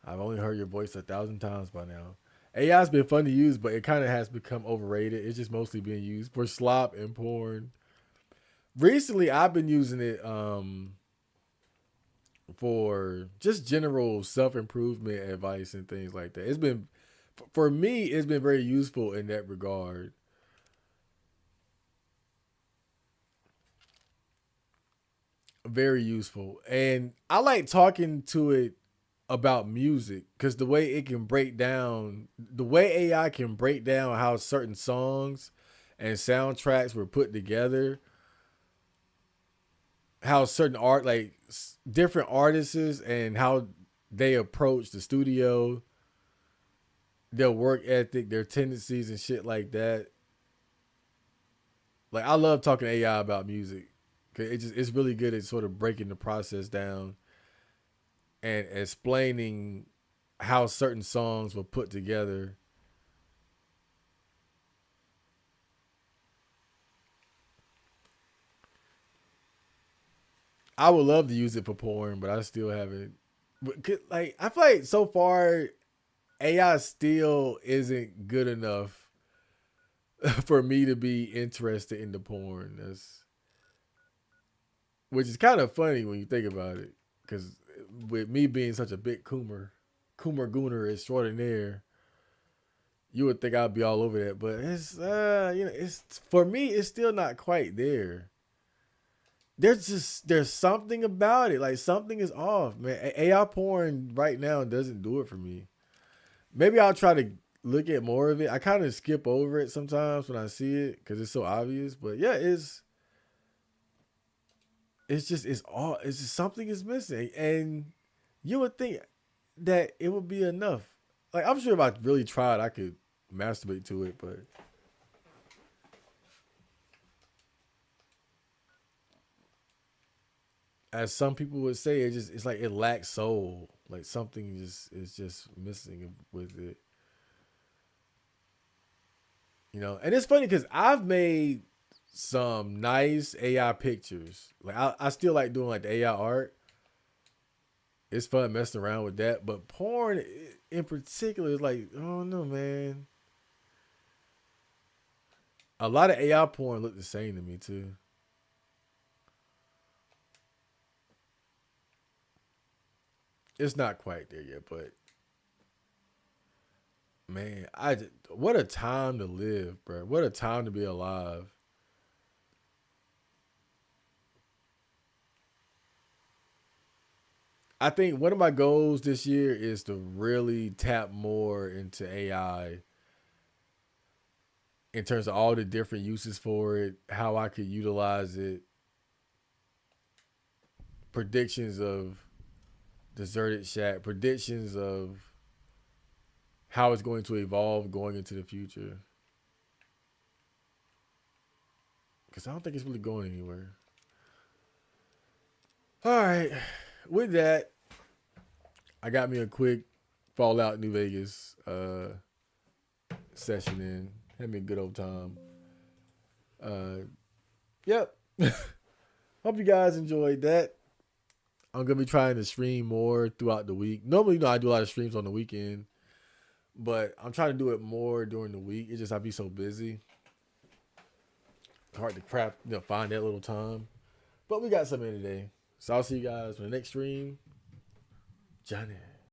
[SPEAKER 1] I've only heard your voice 1,000 times by now. AI's been fun to use, but it kind of has become overrated. It's just mostly being used for slop and porn. Recently, I've been using it for just general self improvement advice and things like that. It's been for me, it's been very useful in that regard. Very useful, and I like talking to it about music because the way it can break down, the way AI can break down how certain songs and soundtracks were put together, how certain art, like different artists, and how they approach the studio, their work ethic, their tendencies, and shit like that. Like I love talking to AI about music because it's really good at sort of breaking the process down and explaining how certain songs were put together. I would love to use it for porn, but I still haven't. Like I feel like so far AI still isn't good enough for me to be interested in the porn. That's which is kind of funny when you think about it, because with me being such a big Coomer Gooner extraordinaire, you would think I'd be all over that. But it's it's for me, it's still not quite there. There's something about it, like something is off, man. AI porn right now doesn't do it for me. Maybe I'll try to look at more of it. I kind of skip over it sometimes when I see it because it's so obvious. But yeah, it's all it's just something is missing, and you would think that it would be enough. Like I'm sure if I really tried, I could masturbate to it, but as some people would say, it's like it lacks soul. Like something just is just missing with it. And it's funny because I've made some nice AI pictures. Like I still like doing like the AI art. It's fun messing around with that. But porn in particular is like, oh no, man. A lot of AI porn look the same to me too. It's not quite there yet, but man, what a time to live, bro. What a time to be alive. I think one of my goals this year is to really tap more into AI in terms of all the different uses for it, how I could utilize it, predictions of deserted shack, predictions of how it's going to evolve going into the future. Because I don't think it's really going anywhere. All right. With that, I got me a quick Fallout New Vegas session in. Had me a good old time. Yep. Hope you guys enjoyed that. I'm gonna be trying to stream more throughout the week. Normally, I do a lot of streams on the weekend, but I'm trying to do it more during the week. It's just I be so busy. It's hard to find that little time. But we got something today. So I'll see you guys for the next stream. Johnny.